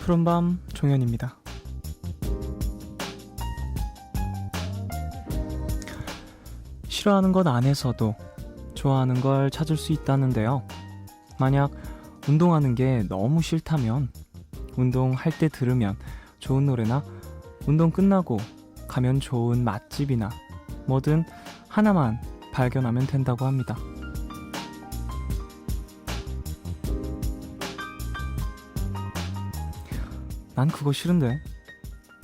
푸른밤 종현입니다. 싫어하는 것 안에서도 좋아하는 걸 찾을 수 있다는데요. 만약 운동하는 게 너무 싫다면 운동할 때 들으면 좋은 노래나 운동 끝나고 가면 좋은 맛집이나 뭐든 하나만 발견하면 된다고 합니다. 난 그거 싫은데?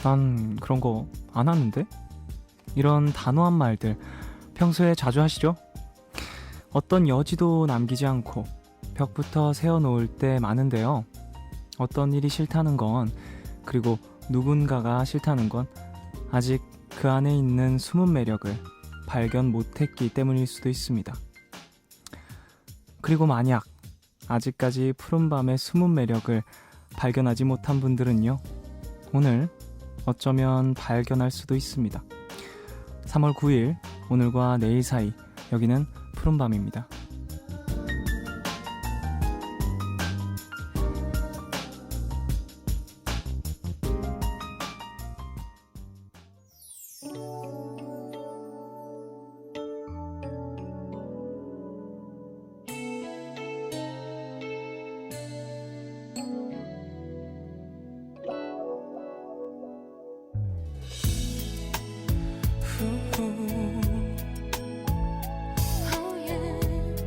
난 그런 거 안 하는데? 이런 단호한 말들 평소에 자주 하시죠? 어떤 여지도 남기지 않고 벽부터 세워놓을 때 많은데요. 어떤 일이 싫다는 건, 그리고 누군가가 싫다는 건 아직 그 안에 있는 숨은 매력을 발견 못했기 때문일 수도 있습니다. 그리고 만약 아직까지 푸른밤의 숨은 매력을 발견하지 못한 분들은요, 오늘 어쩌면 발견할 수도 있습니다. 3월 9일, 오늘과 내일 사이, 여기는 푸른밤입니다. Oh yeah.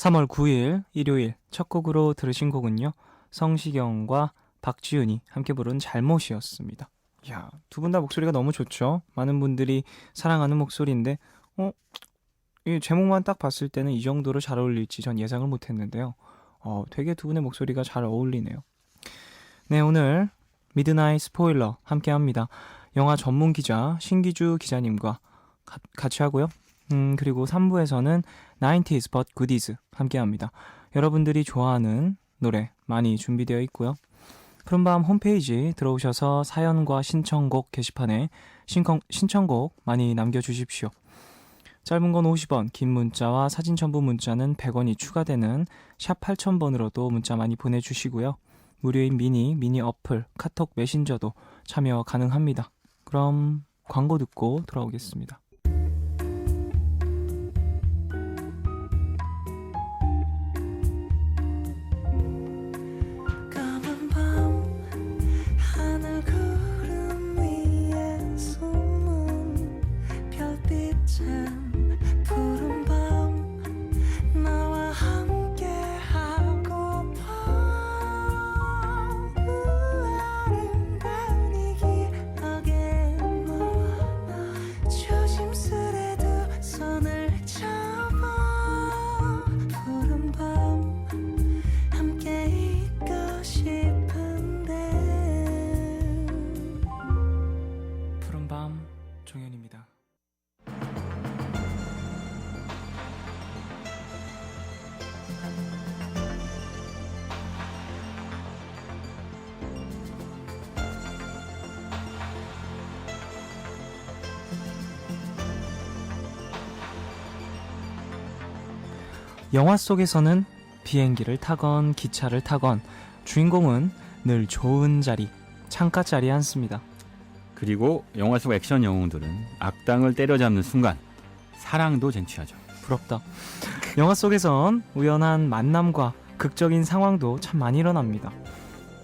3월 9일 일요일 첫 곡으로 들으신 곡은요. 성시경과 박지윤이 함께 부른 잘못이었습니다. 이야, 두 분 다 목소리가 너무 좋죠? 많은 분들이 사랑하는 목소리인데 이 제목만 딱 봤을 때는 이 정도로 잘 어울릴지 전 예상을 못했는데요. 되게 두 분의 목소리가 잘 어울리네요. 네, 오늘 미드나잇 스포일러 함께합니다. 영화 전문 기자 신기주 기자님과 같이 하고요. 그리고 3부에서는 90s but goodies 함께합니다. 여러분들이 좋아하는 노래 많이 준비되어 있고요. 푸른밤 홈페이지 들어오셔서 사연과 신청곡 게시판에 신청곡 많이 남겨주십시오. 짧은 건 50원, 긴 문자와 사진 첨부 문자는 100원이 추가되는 샵 8000번으로도 문자 많이 보내주시고요. 무료인 미니 어플, 카톡 메신저도 참여 가능합니다. 그럼 광고 듣고 돌아오겠습니다. 종현입니다. 영화 속에서는 비행기를 타건 기차를 타건 주인공은 늘 좋은 자리, 창가 자리에 앉습니다. 그리고 영화 속 액션 영웅들은 악당을 때려잡는 순간 사랑도 쟁취하죠. 부럽다. 영화 속에선 우연한 만남과 극적인 상황도 참 많이 일어납니다.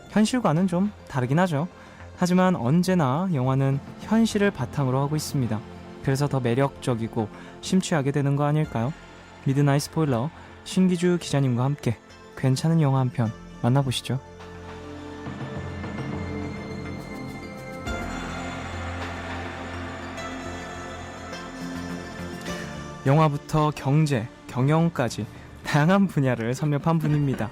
현실과는 좀 다르긴 하죠. 하지만 언제나 영화는 현실을 바탕으로 하고 있습니다. 그래서 더 매력적이고 심취하게 되는 거 아닐까요? 미드나잇 스포일러 신기주 기자님과 함께 괜찮은 영화 한 편 만나보시죠. 영화부터 경제, 경영까지 다양한 분야를 섭렵한 분입니다.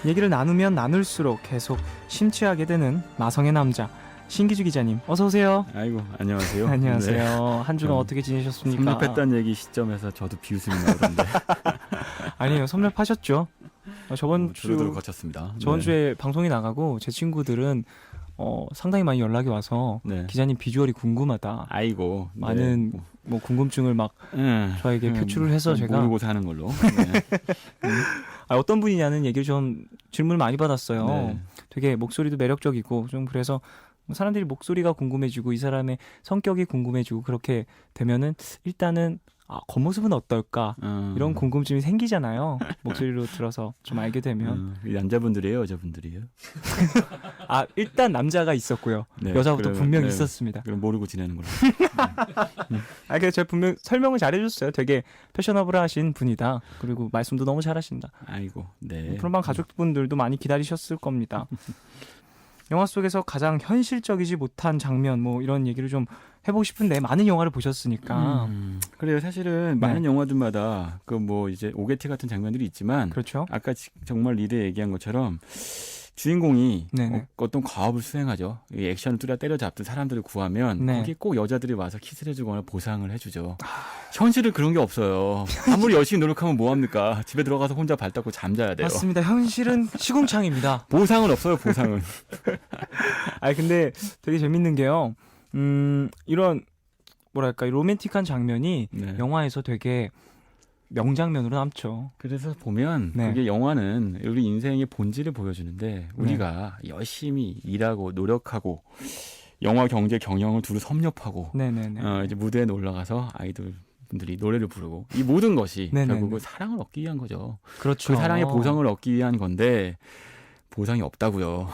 얘기를 나누면 나눌수록 계속 심취하게 되는 마성의 남자 신기주 기자님 어서 오세요. 아이고 안녕하세요. 안녕하세요. 네. 한 주간 어떻게 지내셨습니까? 섭렵했다는 얘기 시점에서 저도 비웃음이 나오던데. 아니에요. 섭렵하셨죠. 저번 두루두루 거쳤습니다. 저번 주에 방송이 나가고 제 친구들은 상당히 많이 연락이 와서 네. 기자님 비주얼이 궁금하다. 아이고 많은 뭐 궁금증을 막 저에게 표출을 해서 제가 모르고 사는 걸로. 네. 어떤 분이냐는 얘기를 좀 질문을 많이 받았어요. 네. 되게 목소리도 매력적이고 좀 그래서 사람들이 목소리가 궁금해지고 이 사람의 성격이 궁금해지고 그렇게 되면은 일단은 겉모습은 어떨까 이런 궁금증이 생기잖아요. 목소리로 들어서 좀 알게 되면 남자분들이에요, 여자분들이에요? 일단 남자가 있었고요. 네, 여자부터 분명히 네, 있었습니다. 그럼 모르고 지내는 걸로. 그래서 제가 분명 설명을 잘해줬어요. 되게 패셔너블하신 분이다. 그리고 말씀도 너무 잘하신다. 아이고, 네. 프로방 가족분들도 많이 기다리셨을 겁니다. 영화 속에서 가장 현실적이지 못한 장면 뭐 이런 얘기를 좀 해보고 싶은데 많은 영화를 보셨으니까 그래요. 사실은 많은 영화들마다 그 뭐 이제 오게티 같은 장면들이 있지만 그렇죠. 아까 정말 리드 얘기한 것처럼 주인공이 어떤 과업을 수행하죠. 이 액션을 때려잡든 사람들을 구하면 거기에 꼭 여자들이 와서 키스를 해주거나 보상을 해주죠. 현실은 그런 게 없어요. 아무리 열심히 노력하면 뭐합니까? 집에 들어가서 혼자 발 닦고 잠자야 돼요. 맞습니다. 현실은 시궁창입니다. 보상은 없어요. 보상은. 근데 되게 재밌는 게요. 이런 뭐랄까 로맨틱한 장면이 영화에서 되게 명장면으로 남죠. 그래서 보면 그게 영화는 우리 인생의 본질을 보여주는데 우리가 열심히 일하고 노력하고 영화, 경제, 경영을 두루 섭렵하고 이제 무대에 올라가서 아이돌 분들이 노래를 부르고 이 모든 것이 결국은 사랑을 얻기 위한 거죠. 그렇죠. 그 사랑의 보상을 얻기 위한 건데 보상이 없다고요.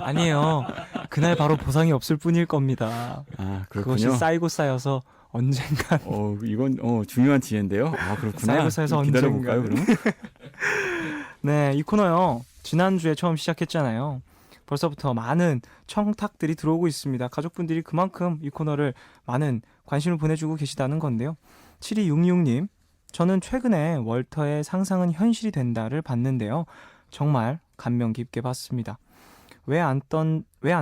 아니에요. 그날 바로 보상이 없을 뿐일 겁니다. 그렇군요. 그것이 쌓이고 쌓여서 언젠간. 이건 중요한 지혜인데요. 아, 그렇구나. 사이버사에서 기다려볼까요, 그럼? 네, 이 코너요. 지난주에 처음 시작했잖아요. 벌써부터 많은 청탁들이 들어오고 있습니다. 가족분들이 그만큼 이 코너를 많은 관심을 보내주고 계시다는 건데요. 7266님, 저는 최근에 월터의 상상은 현실이 된다를 봤는데요. 정말 감명 깊게 봤습니다. 왜 안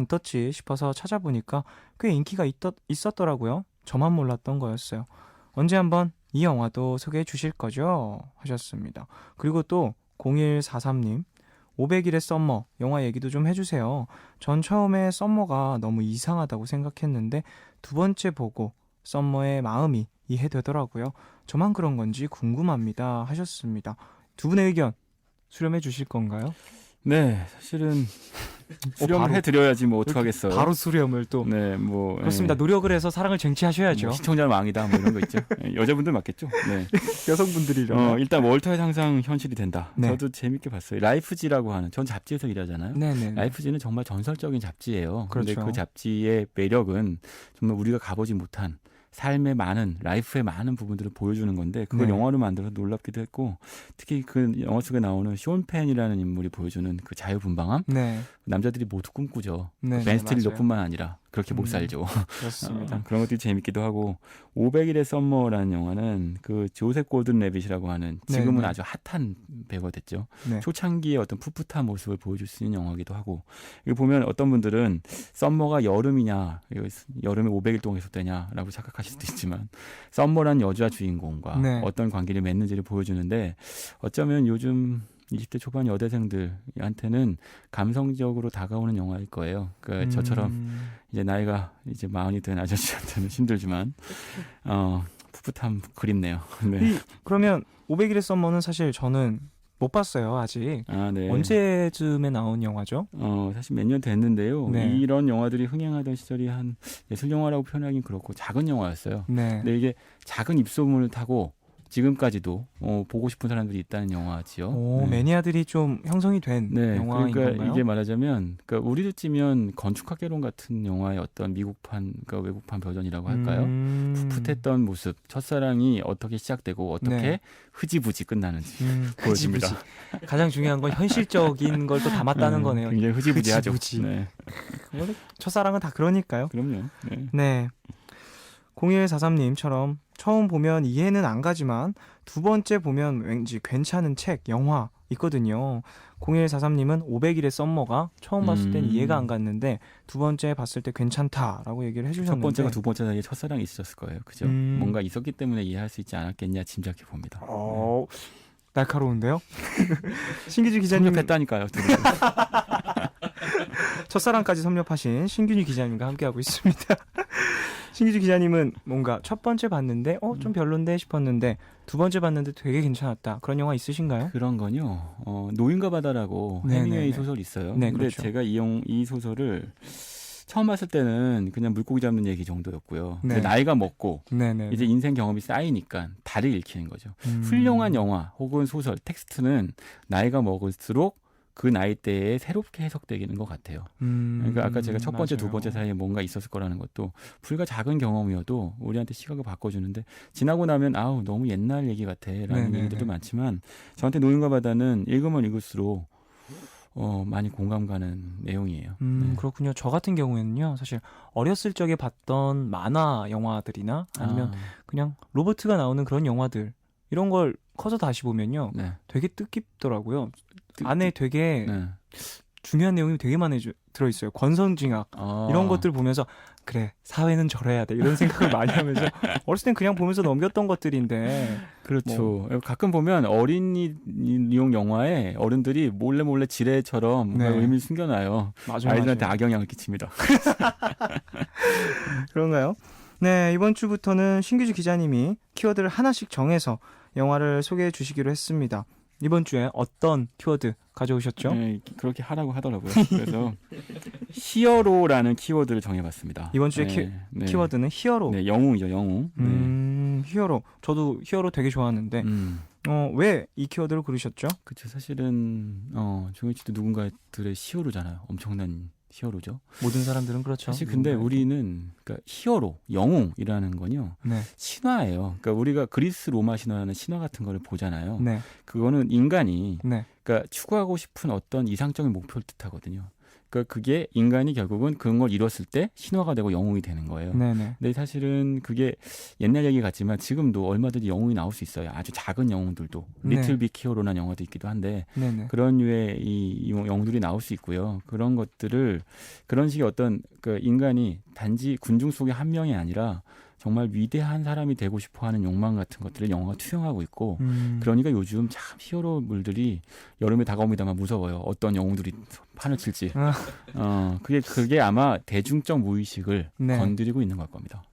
떴지 싶어서 찾아보니까 꽤 인기가 있었더라고요. 저만 몰랐던 거였어요. 언제 한번 이 영화도 소개해 주실 거죠? 하셨습니다. 그리고 또 0143님, 500일의 썸머 영화 얘기도 좀 해주세요. 전 처음에 썸머가 너무 이상하다고 생각했는데 두 번째 보고 썸머의 마음이 이해되더라고요. 저만 그런 건지 궁금합니다. 하셨습니다. 두 분의 의견 수렴해 주실 건가요? 네, 사실은 수렴을 해드려야지 뭐 어떡하겠어요. 바로 수렴을 또. 네, 뭐 그렇습니다. 노력을 해서 사랑을 쟁취하셔야죠. 뭐 시청자는 왕이다 뭐 이런 거 있죠. 여자분들 맞겠죠. 네. 여성분들이죠. 일단 월터의 상상 현실이 된다. 네. 저도 재밌게 봤어요. 라이프지라고 하는, 전 잡지에서 일하잖아요. 네네. 라이프지는 정말 전설적인 잡지예요. 그런데 그렇죠. 그 잡지의 매력은 정말 우리가 가보지 못한 삶의 많은, 라이프의 많은 부분들을 보여주는 건데 그걸 네. 영화로 만들어서 놀랍기도 했고, 특히 그 영화 속에 나오는 쇼 펜이라는 인물이 보여주는 그 자유분방함, 네. 남자들이 모두 꿈꾸죠. 네, 벤 스틸러뿐만 맞아요. 뿐만 아니라 그렇게 못 살죠. 그렇습니다. 그런 것들이 재밌기도 하고, 500일의 썸머라는 영화는 그 조셉 골든 레빗이라고 하는, 지금은 네. 아주 핫한 배우가 됐죠. 네. 초창기의 어떤 풋풋한 모습을 보여줄 수 있는 영화기도 하고, 이거 보면 어떤 분들은 썸머가 여름이냐, 여름에 500일 동안 계속되냐라고 착각하실 수도 있지만, 썸머란 여자 주인공과 네. 어떤 관계를 맺는지를 보여주는데, 어쩌면 요즘 20대 초반 여대생들한테는 감성적으로 다가오는 영화일 거예요. 그러니까 저처럼 이제 나이가 이제 40이 된 아저씨한테는 힘들지만 풋풋함 그립네요. 네. 그러면 500일의 썸머는 사실 저는 못 봤어요, 아직. 네. 언제쯤에 나온 영화죠? 사실 몇 년 됐는데요. 네. 이런 영화들이 흥행하던 시절이 한 예술 영화라고 표현하기는 그렇고 작은 영화였어요. 네. 근데 이게 작은 입소문을 타고 지금까지도 보고 싶은 사람들이 있다는 영화지요. 네. 매니아들이 좀 형성이 된 영화인 그러니까 건가요? 이게 말하자면, 그러니까 우리로 치면 건축학개론 같은 영화의 어떤 미국판, 그러니까 외국판 버전이라고 할까요? 풋풋했던 모습, 첫사랑이 어떻게 시작되고 어떻게 네. 흐지부지 끝나는지 보여줍니다. 흐지부지. 가장 중요한 건 현실적인 걸 또 담았다는 거네요. 굉장히 흐지부지하죠. 흐지부지. 네. 첫사랑은 다 그러니까요. 그럼요. 네. 0143님처럼 처음 보면 이해는 안 가지만 두 번째 보면 왠지 괜찮은 책, 영화 있거든요. 0143님은 500일의 썸머가 처음 봤을 땐 이해가 안 갔는데 두 번째 봤을 때 괜찮다라고 얘기를 해주셨는데, 첫 번째가 두 번째 사이에 첫사랑이 있었을 거예요. 그죠? 뭔가 있었기 때문에 이해할 수 있지 않았겠냐 짐작해 봅니다. 날카로운데요? 신기주 기자님 섭렵했다니까요. 첫사랑까지 섭렵하신 신균희 기자님과 함께하고 있습니다. 신기주 기자님은 뭔가 첫 번째 봤는데 좀 별론데 싶었는데 두 번째 봤는데 되게 괜찮았다. 그런 영화 있으신가요? 그런 건요. 노인과 바다라고 해밍웨이 소설 있어요. 네, 근데 그렇죠. 제가 이 소설을 처음 봤을 때는 그냥 물고기 잡는 얘기 정도였고요. 네. 근데 나이가 먹고 네네. 이제 인생 경험이 쌓이니까 다리 읽히는 거죠. 훌륭한 영화 혹은 소설, 텍스트는 나이가 먹을수록 그 나이대에 새롭게 해석되기는 것 같아요. 그러니까 아까 제가 첫 번째, 맞아요. 두 번째 사이에 뭔가 있었을 거라는 것도 불과 작은 경험이어도 우리한테 시각을 바꿔주는데, 지나고 나면 아우 너무 옛날 얘기 같아라는 얘기들도 많지만, 저한테 노인과 바다는 읽으면 읽을수록 많이 공감 가는 내용이에요. 네. 그렇군요. 저 같은 경우에는요, 사실 어렸을 적에 봤던 만화 영화들이나 아니면 그냥 로버트가 나오는 그런 영화들, 이런 걸 커서 다시 보면요, 되게 뜻깊더라고요. 안에 되게 중요한 내용이 되게 많이 들어있어요. 권선징악 이런 것들 보면서 그래, 사회는 저래야 돼, 이런 생각을 많이 하면서 어렸을 땐 그냥 보면서 넘겼던 것들인데. 그렇죠. 가끔 보면 어린이용 영화에 어른들이 몰래 지뢰처럼 의미를 숨겨놔요. 아이들한테 악영향을 끼칩니다. 그런가요? 네, 이번 주부터는 신규주 기자님이 키워드를 하나씩 정해서 영화를 소개해 주시기로 했습니다. 이번 주에 어떤 키워드 가져오셨죠? 네, 그렇게 하라고 하더라고요. 그래서 히어로라는 키워드를 정해봤습니다. 이번 주에 키워드는 히어로. 네, 영웅이죠, 영웅. 히어로. 저도 히어로 되게 좋아하는데 왜 이 키워드를 고르셨죠? 그렇죠. 사실은 조이치도 누군가들의 히어로잖아요. 엄청난 히어로죠. 모든 사람들은 그렇죠. 사실 근데 우리는 그러니까 히어로, 영웅이라는 건요. 네. 신화예요. 그러니까 우리가 그리스 로마 신화는 신화 같은 거를 보잖아요. 네. 그거는 인간이 네. 그러니까 추구하고 싶은 어떤 이상적인 목표를 뜻하거든요. 그러니까 그게 인간이 결국은 그런 걸 이뤘을 때 신화가 되고 영웅이 되는 거예요. 네네. 근데 사실은 그게 옛날 얘기 같지만 지금도 얼마든지 영웅이 나올 수 있어요. 아주 작은 영웅들도. 네. 리틀 빅 히어로라는 영화도 있기도 한데 네네. 그런 류의 이 영웅들이 나올 수 있고요. 그런 것들을 그런 식의 어떤 그 인간이 단지 군중 속의 한 명이 아니라 정말 위대한 사람이 되고 싶어하는 욕망 같은 것들을 영화가 투영하고 있고 그러니까 요즘 참 히어로물들이 여름에 다가옵니다만 무서워요. 어떤 영웅들이 판을 칠지. 그게 아마 대중적 무의식을 네. 건드리고 있는 걸 겁니다.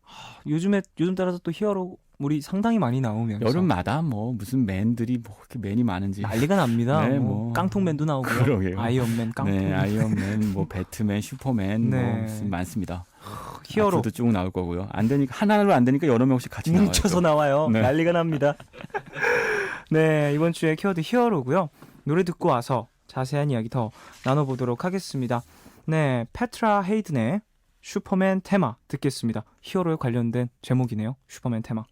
요즘 따라서 또 히어로물이 상당히 많이 나오면서 여름마다 뭐 무슨 맨들이 뭐 이렇게 맨이 많은지 난리가 납니다. 네, 뭐 깡통맨도 나오고요. 그러게요. 아이언맨, 깡통맨. 네, 아이언맨, 뭐 배트맨, 슈퍼맨, 네. 뭐 무슨 많습니다. 히어로 앞으로도 쭉 나올 거고요. 안 되니까 하나로 안 되니까 여러 명씩 같이 뭉쳐서 나와요. 네. 난리가 납니다. 네, 이번 주에 키워드 히어로고요. 노래 듣고 와서 자세한 이야기 더 나눠보도록 하겠습니다. 네, 페트라 헤이든의 슈퍼맨 테마 듣겠습니다. 히어로에 관련된 제목이네요. 슈퍼맨 테마.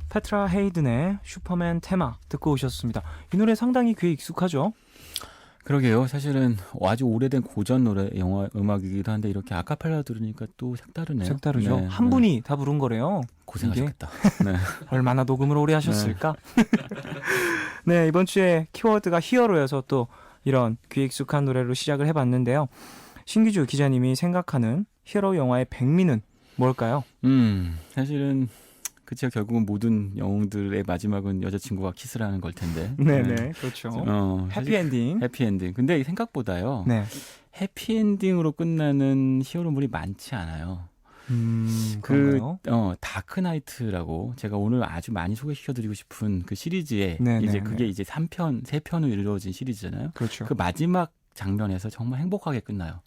페트라 헤이든의 슈퍼맨 테마 듣고 오셨습니다. 이 노래 상당히 귀에 익숙하죠? 그러게요. 사실은 아주 오래된 고전 노래, 영화 음악이기도 한데 이렇게 아카펠라 들으니까 또 색다르네요. 색다르죠. 한 분이 다 부른 거래요. 고생하셨겠다. 네. 얼마나 녹음을 오래 하셨을까? 네, 이번 주에 키워드가 히어로여서 또 이런 귀에 익숙한 노래로 시작을 해봤는데요. 신기주 기자님이 생각하는 히어로 영화의 백미는 뭘까요? 사실은 그쵸, 결국은 모든 영웅들의 마지막은 여자친구가 키스를 하는 걸 텐데. 네네, 그렇죠. 해피엔딩. 해피엔딩. 근데 생각보다요. 네. 해피엔딩으로 끝나는 히어로물이 많지 않아요. 그런가요? 다크나이트라고 제가 오늘 아주 많이 소개시켜드리고 싶은 그 시리즈에 네네네. 이제 그게 이제 3편으로 이루어진 시리즈잖아요. 그렇죠. 그 마지막 장면에서 정말 행복하게 끝나요.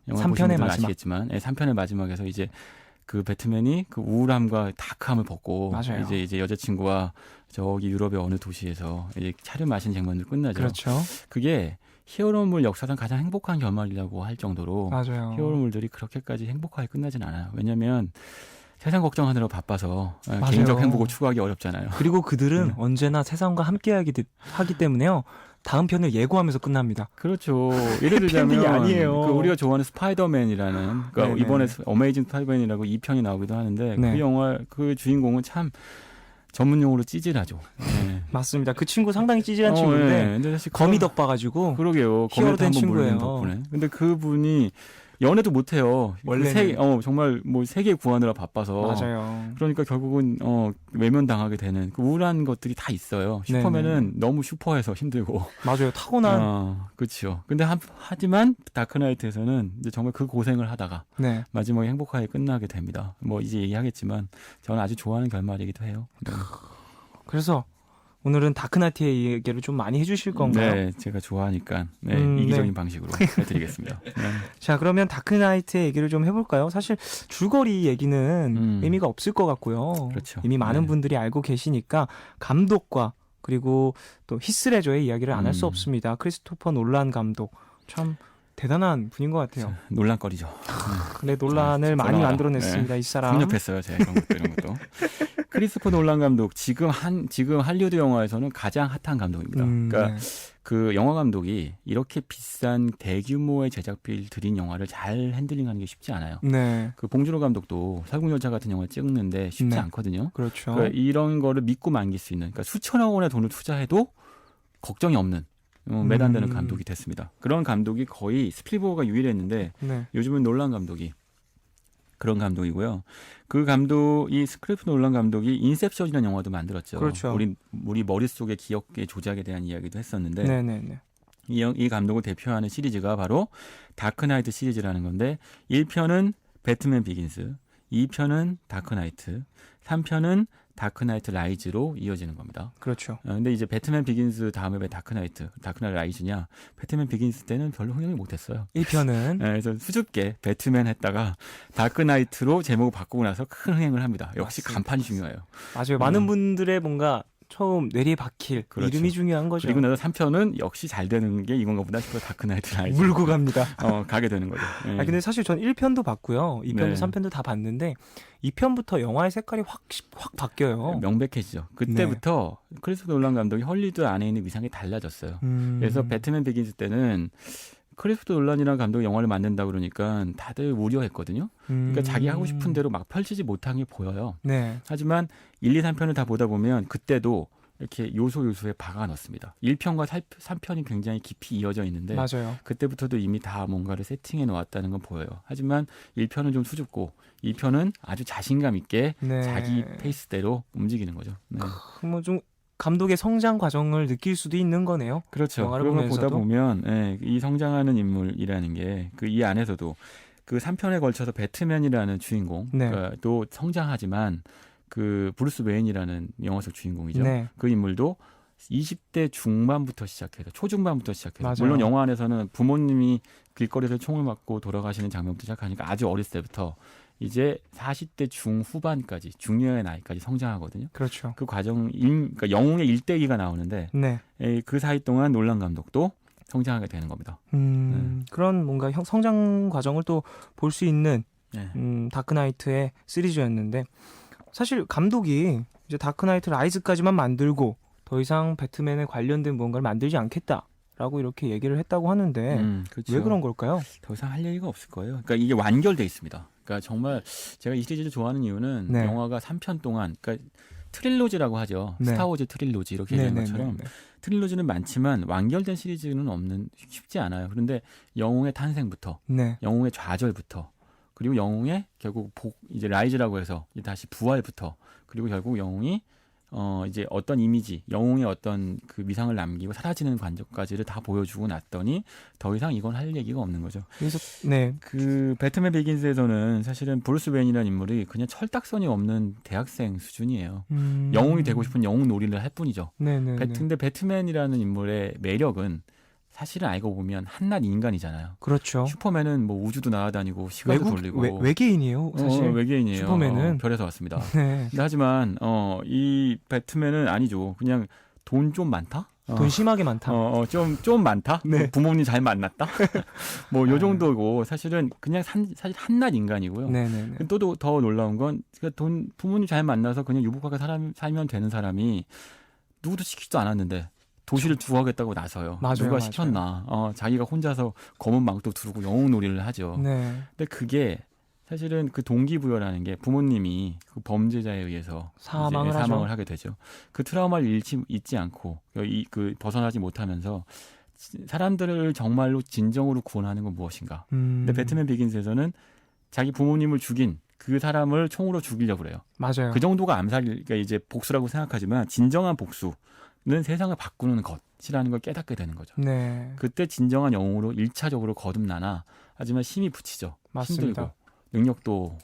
영화 3편의 보신 분들은 마지막. 아시겠지만, 네, 3편의 마지막에서 이제 그 배트맨이 그 우울함과 다크함을 벗고 맞아요. 이제 여자친구와 저기 유럽의 어느 도시에서 이제 차를 마신 장면으로 끝나죠. 그렇죠. 그게 히어로물 역사상 가장 행복한 결말이라고 할 정도로 맞아요. 히어로물들이 그렇게까지 행복하게 끝나진 않아요. 왜냐하면 세상 걱정하느라 바빠서 맞아요. 개인적 행복을 추구하기 어렵잖아요. 그리고 그들은 언제나 세상과 함께하기 때문에요. 다음 편을 예고하면서 끝납니다. 그렇죠. 예를 들자면 팬딩이 아니에요. 그 우리가 좋아하는 스파이더맨이라는 그러니까 네네. 이번에 어메이징 스파이더맨이라고 2편이 나오기도 하는데 네. 그 영화 그 주인공은 참 전문용어로 찌질하죠. 네. 맞습니다. 그 친구 상당히 찌질한 친구인데 네. 근데 사실 거미 덕 봐가지고 그러게요. 히어로 거미한테 된 한번 물린 친구예요. 덕분에. 근데 그분이 연애도 못해요. 원래는. 정말 뭐 세계 구하느라 바빠서. 맞아요. 그러니까 결국은 외면당하게 되는 그 우울한 것들이 다 있어요. 슈퍼맨은 네네. 너무 슈퍼해서 힘들고. 맞아요. 타고난. 그렇죠. 근데 하지만 다크나이트에서는 이제 정말 그 고생을 하다가 네. 마지막에 행복하게 끝나게 됩니다. 뭐 이제 얘기하겠지만 저는 아주 좋아하는 결말이기도 해요. 네. 그래서 오늘은 다크나이트의 얘기를 좀 많이 해주실 건가요? 네, 제가 좋아하니까 네. 이기적인 방식으로 해드리겠습니다. 네. 자, 그러면 다크나이트의 얘기를 좀 해볼까요? 사실 줄거리 얘기는 의미가 없을 것 같고요. 그렇죠. 이미 많은 네. 분들이 알고 계시니까 감독과 그리고 또 히스레저의 이야기를 안 할 수 없습니다. 크리스토퍼 놀란 감독 참 대단한 분인 것 같아요. 논란거리죠. 네, 논란을 많이 만들어냈습니다. 이 사람. 섭렵했어요, 제가 이런 것도. 크리스토퍼 놀란 감독 지금 할리우드 영화에서는 가장 핫한 감독입니다. 그러니까 네. 그 영화 감독이 이렇게 비싼 대규모의 제작비를 들인 영화를 잘 핸들링하는 게 쉽지 않아요. 네, 그 봉준호 감독도 살궁열차 같은 영화 찍는데 쉽지 네. 않거든요. 그렇죠. 그러니까 이런 거를 믿고 맡길 수 있는, 그러니까 수천억 원의 돈을 투자해도 걱정이 없는 매단되는 감독이 됐습니다. 그런 감독이 거의 스필버그가 유일했는데 네. 요즘은 놀란 감독이 그런 감독이고요. 그 감독이 크리스토퍼 놀란 감독이 인셉션이라는 영화도 만들었죠. 그렇죠. 우리 머릿속의 기억의 조작에 대한 이야기도 했었는데 네네네. 이 감독을 대표하는 시리즈가 바로 다크나이트 시리즈라는 건데 1편은 배트맨 비긴스, 2편은 다크나이트, 3편은 다크나이트 라이즈로 이어지는 겁니다. 그렇죠. 근데 이제 배트맨 비긴스 다음에 왜 다크나이트 라이즈냐? 배트맨 비긴스 때는 별로 흥행을 못했어요. 1편은 그래서 수줍게 배트맨 했다가 다크나이트로 제목을 바꾸고 나서 큰 흥행을 합니다. 역시 맞습니다. 간판이 중요해요. 맞아요. 많은 분들의 뭔가 처음 뇌리에 박힐 그렇죠. 이름이 중요한 거죠. 그리고 나서 3편은 역시 잘 되는 게 이건가 보다 싶어 다크나이트 라이즈. 물고 갑니다. 가게 되는 거죠. 네. 근데 사실 전 1편도 봤고요. 2편도 네. 3편도 다 봤는데 2편부터 영화의 색깔이 확 바뀌어요. 명백해지죠. 그때부터 크리스토퍼 놀란 감독이 헐리우드 안에 있는 위상이 달라졌어요. 그래서 배트맨 비긴스 때는 크리스토퍼 놀란이라는 감독이 영화를 만든다 그러니까 다들 우려했거든요. 그러니까 자기 하고 싶은 대로 막 펼치지 못한 게 보여요. 네. 하지만 1, 2, 3편을 다 보다 보면 그때도 이렇게 요소에 박아 넣습니다. 1편과 3편이 굉장히 깊이 이어져 있는데 맞아요. 그때부터도 이미 다 뭔가를 세팅해 놓았다는 건 보여요. 하지만 1편은 좀 수줍고 2편은 아주 자신감 있게 네. 자기 페이스대로 움직이는 거죠. 네. 뭐 좀 감독의 성장 과정을 느낄 수도 있는 거네요. 그렇죠. 영화를 그런 걸 보다 보면서도. 보면 이 성장하는 인물이라는 게 그 이 안에서도 그 3편에 걸쳐서 배트맨이라는 주인공 네. 또 성장하지만 그 브루스 웨인이라는 영화 속 주인공이죠. 네. 그 인물도 20대 중반부터 시작해서 초중반부터 시작해서 맞아요. 물론 영화 안에서는 부모님이 길거리에서 총을 맞고 돌아가시는 장면부터 시작하니까 아주 어렸을 때부터 이제 40대 중후반까지 중년의 나이까지 성장하거든요. 그렇죠. 그 과정 그러니까 영웅의 일대기가 나오는데 네. 그 사이 동안 놀란 감독도 성장하게 되는 겁니다. 그런 뭔가 성장 과정을 또 볼 수 있는 네. 다크나이트의 시리즈였는데 사실 감독이 이제 다크나이트 라이즈까지만 만들고 더 이상 배트맨에 관련된 무언가를 만들지 않겠다라고 이렇게 얘기를 했다고 하는데 그렇죠. 왜 그런 걸까요? 더 이상 할 얘기가 없을 거예요. 그러니까 이게 완결돼 있습니다. 그러니까 정말 제가 이 시리즈를 좋아하는 이유는 네. 영화가 3편 동안 그러니까 트릴로지라고 하죠. 네. 스타워즈 트릴로지 이렇게 네, 되는 네, 것처럼 네, 네. 트릴로지는 많지만 완결된 시리즈는 쉽지 않아요. 그런데 영웅의 탄생부터 네. 영웅의 좌절부터 그리고 영웅의 결국 이제 라이즈라고 해서 다시 부활부터 그리고 결국 영웅이 이제 어떤 이미지, 영웅의 어떤 그 미상을 남기고 사라지는 관점까지를 다 보여주고 났더니 더 이상 이건 할 얘기가 없는 거죠. 그래서 네. 그 배트맨 비긴스에서는 사실은 브루스 웨인이라는 인물이 그냥 철딱선이 없는 대학생 수준이에요. 영웅이 되고 싶은 영웅 놀이를 할 뿐이죠. 네네. 근데 배트맨이라는 인물의 매력은 사실은 알고 보면 한낱 인간이잖아요. 그렇죠. 슈퍼맨은 뭐 우주도 날아다니고 시간도 돌리고 외계인이에요. 사실 외계인이에요. 슈퍼맨은 별에서 왔습니다. 네. 근데 하지만 이 배트맨은 아니죠. 그냥 돈 좀 많다? 돈 심하게 많다. 좀 많다? 네. 부모님 잘 만났다? 뭐 요 정도고 사실은 그냥 사실 한낱 인간이고요. 네네네. 또 더 놀라운 건 부모님 잘 만나서 그냥 유복하게 살면 되는 사람이 누구도 시키지도 않았는데 도시를 두어하겠다고 나서요. 맞아요, 누가 맞아요. 시켰나? 자기가 혼자서 검은 망토 두르고 영웅놀이를 하죠. 네. 근데 그게 사실은 그 동기부여라는 게 부모님이 그 범죄자에 의해서 사망을 하게 되죠. 그 트라우마를 잊지 않고 그 벗어나지 못하면서 사람들을 정말로 진정으로 구원하는 건 무엇인가? 근데 배트맨 비긴스에서는 자기 부모님을 죽인 그 사람을 총으로 죽이려고 그래요. 맞아요. 그 정도가 암살이니까 이제 복수라고 생각하지만 진정한 복수는 세상을 바꾸는 것이라는 걸 깨닫게 되는 거죠. 네. 그때 진정한 영웅으로 1차적으로 거듭나나 하지만 힘이 붙이죠. 맞습니다. 힘들고 능력도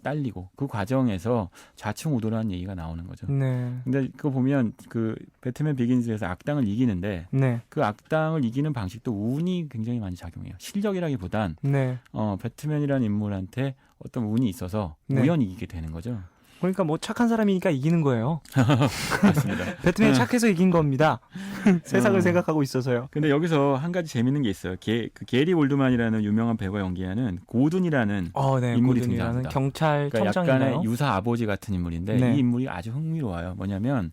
딸리고 그 과정에서 좌충우돌하는 얘기가 나오는 거죠. 네. 근데 그거 보면 그 배트맨 비긴즈에서 악당을 이기는데 네. 그 악당을 이기는 방식도 운이 굉장히 많이 작용해요. 실력이라기보단 네. 배트맨이라는 인물한테 어떤 운이 있어서 네. 우연히 이기게 되는 거죠. 그러니까 뭐 착한 사람이니까 이기는 거예요. 맞습니다. 배트맨이 착해서 이긴 겁니다. 세상을 생각하고 있어서요. 근데 여기서 한 가지 재밌는 게 있어요. 그 게리 올드만이라는 유명한 배우가 연기하는 고든이라는 네, 인물이 고든이라는 등장합니다. 경찰청장인가요? 그러니까 약간의 유사 아버지 같은 인물인데 네. 이 인물이 아주 흥미로워요. 뭐냐면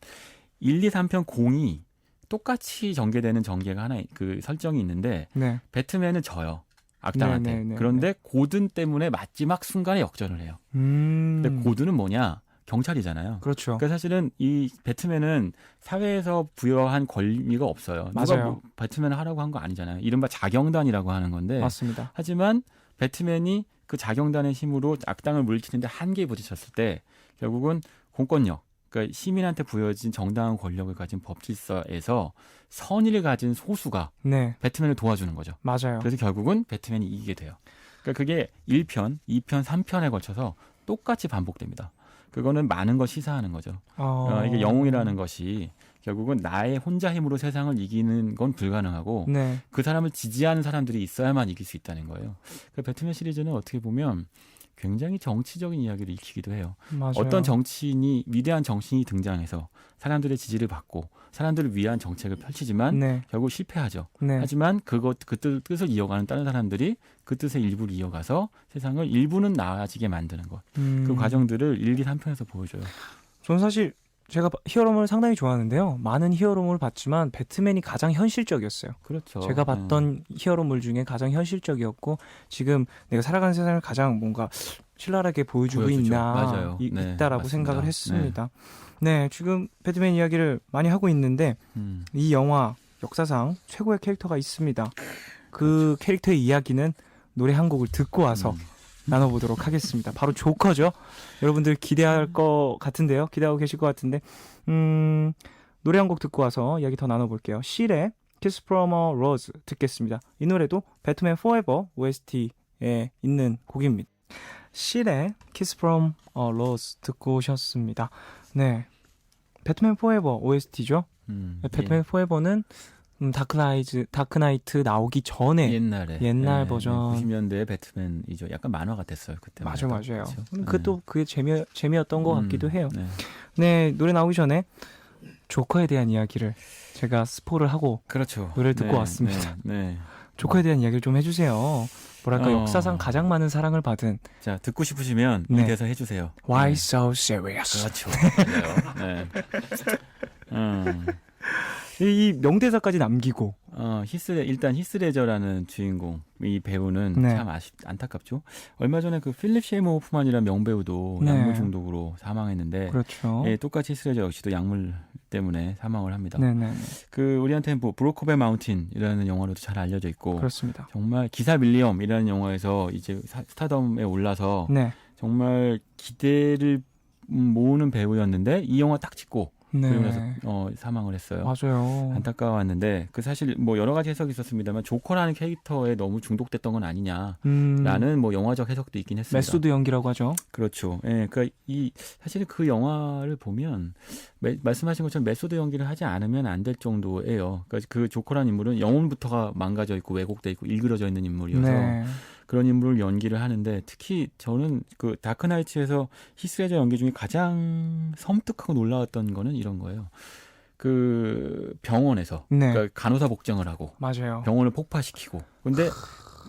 1, 2, 3편 공이 똑같이 전개되는 전개가 하나 그 설정이 있는데 네. 배트맨은 져요. 악당한테. 네. 그런데 고든 때문에 마지막 순간에 역전을 해요. 근데 고든은 뭐냐? 경찰이잖아요. 그렇죠. 그러니까 사실은 이 배트맨은 사회에서 부여한 권리가 없어요. 누가 맞아요. 뭐 배트맨을 하라고 한 거 아니잖아요. 이른바 자경단이라고 하는 건데. 맞습니다. 하지만 배트맨이 그 자경단의 힘으로 악당을 물리치는데 한계에 부딪혔을 때 결국은 공권력, 그러니까 시민한테 부여진 정당한 권력을 가진 법질서에서 선의를 가진 소수가 네. 배트맨을 도와주는 거죠. 맞아요. 그래서 결국은 배트맨이 이기게 돼요. 그러니까 그게 1편, 2편, 3편에 걸쳐서 똑같이 반복됩니다. 그거는 많은 걸 시사하는 거죠. 이게 영웅이라는 것이 결국은 나의 혼자 힘으로 세상을 이기는 건 불가능하고 네. 그 사람을 지지하는 사람들이 있어야만 이길 수 있다는 거예요. 그 배트맨 시리즈는 어떻게 보면 굉장히 정치적인 이야기를 익히기도 해요. 맞아요. 어떤 정치인이 위대한 정치인이 등장해서 사람들의 지지를 받고 사람들을 위한 정책을 펼치지만 네. 결국 실패하죠. 네. 하지만 그 뜻을 이어가는 다른 사람들이 그 뜻의 일부를 이어가서 세상을 일부는 나아지게 만드는 것. 그 과정들을 1, 2, 3편에서 보여줘요. 저는 사실 제가 히어로물을 상당히 좋아하는데요. 많은 히어로물을 봤지만 배트맨이 가장 현실적이었어요. 그렇죠. 제가 봤던 히어로물 중에 가장 현실적이었고 지금 내가 살아가는 세상을 가장 뭔가 신랄하게 보여주고 보여주죠. 있나 맞아요. 있다라고 맞습니다. 생각을 했습니다. 네, 지금 배트맨 이야기를 많이 하고 있는데 이 영화 역사상 최고의 캐릭터가 있습니다. 그 캐릭터의 이야기는 노래 한 곡을 듣고 와서 나눠보도록 하겠습니다. 바로 조커죠. 여러분들 기대할 것 같은데요. 기대하고 계실 것 같은데 노래 한 곡 듣고 와서 이야기 더 나눠볼게요. 실의 Kiss from a Rose 듣겠습니다. 이 노래도 배트맨 Forever OST에 있는 곡입니다. 실의 Kiss from a Rose 듣고 오셨습니다. 네, 배트맨 Forever OST죠. 배트맨 Forever는 다크나이트 나오기 전에 옛날 버전 90년대 배트맨이죠. 약간 만화가 됐어요 그때. 맞아요. 그렇죠? 그것도 그게 재미였던 것 같기도 해요. 네. 네, 노래 나오기 전에 조커에 대한 이야기를 제가 스포를 하고 그렇죠. 노래를 듣고 왔습니다. 네. 조커에 대한 이야기를 좀 해주세요. 뭐랄까 역사상 가장 많은 사랑을 받은. 자, 듣고 싶으시면 이 대사 해주세요. Why so serious? 그렇죠. 네. 이 명대사까지 남기고. 일단 히스레저라는 주인공 이 배우는 참 안타깝죠. 얼마 전에 그 필립 셰이머 호프만이라는 명배우도 약물 중독으로 사망했는데, 그렇죠. 예, 똑같이 히스레저 역시도 약물 때문에 사망을 합니다. 네네. 그 우리한테는 뭐 브로커베 마운틴이라는 영화로도 잘 알려져 있고, 그렇습니다. 정말 기사 밀리엄이라는 영화에서 이제 스타덤에 올라서 정말 기대를 모으는 배우였는데 이 영화 딱 찍고 그러면서 사망을 했어요. 맞아요. 안타까웠는데 그 사실 뭐 여러 가지 해석이 있었습니다만 조커라는 캐릭터에 너무 중독됐던 건 아니냐라는 뭐 영화적 해석도 있긴 했습니다. 메소드 연기라고 하죠. 그렇죠. 예, 그러니까 사실 그 영화를 보면 말씀하신 것처럼 메소드 연기를 하지 않으면 안 될 정도예요. 그러니까 그 조커라는 인물은 영혼부터가 망가져 있고 왜곡돼 있고 일그러져 있는 인물이어서. 그런 인물을 연기를 하는데 특히 저는 그 다크나이츠에서 히스레저 연기 중에 가장 섬뜩하고 놀라웠던 거는 이런 거예요. 그 병원에서 그러니까 간호사 복장을 하고 맞아요. 병원을 폭파시키고 근데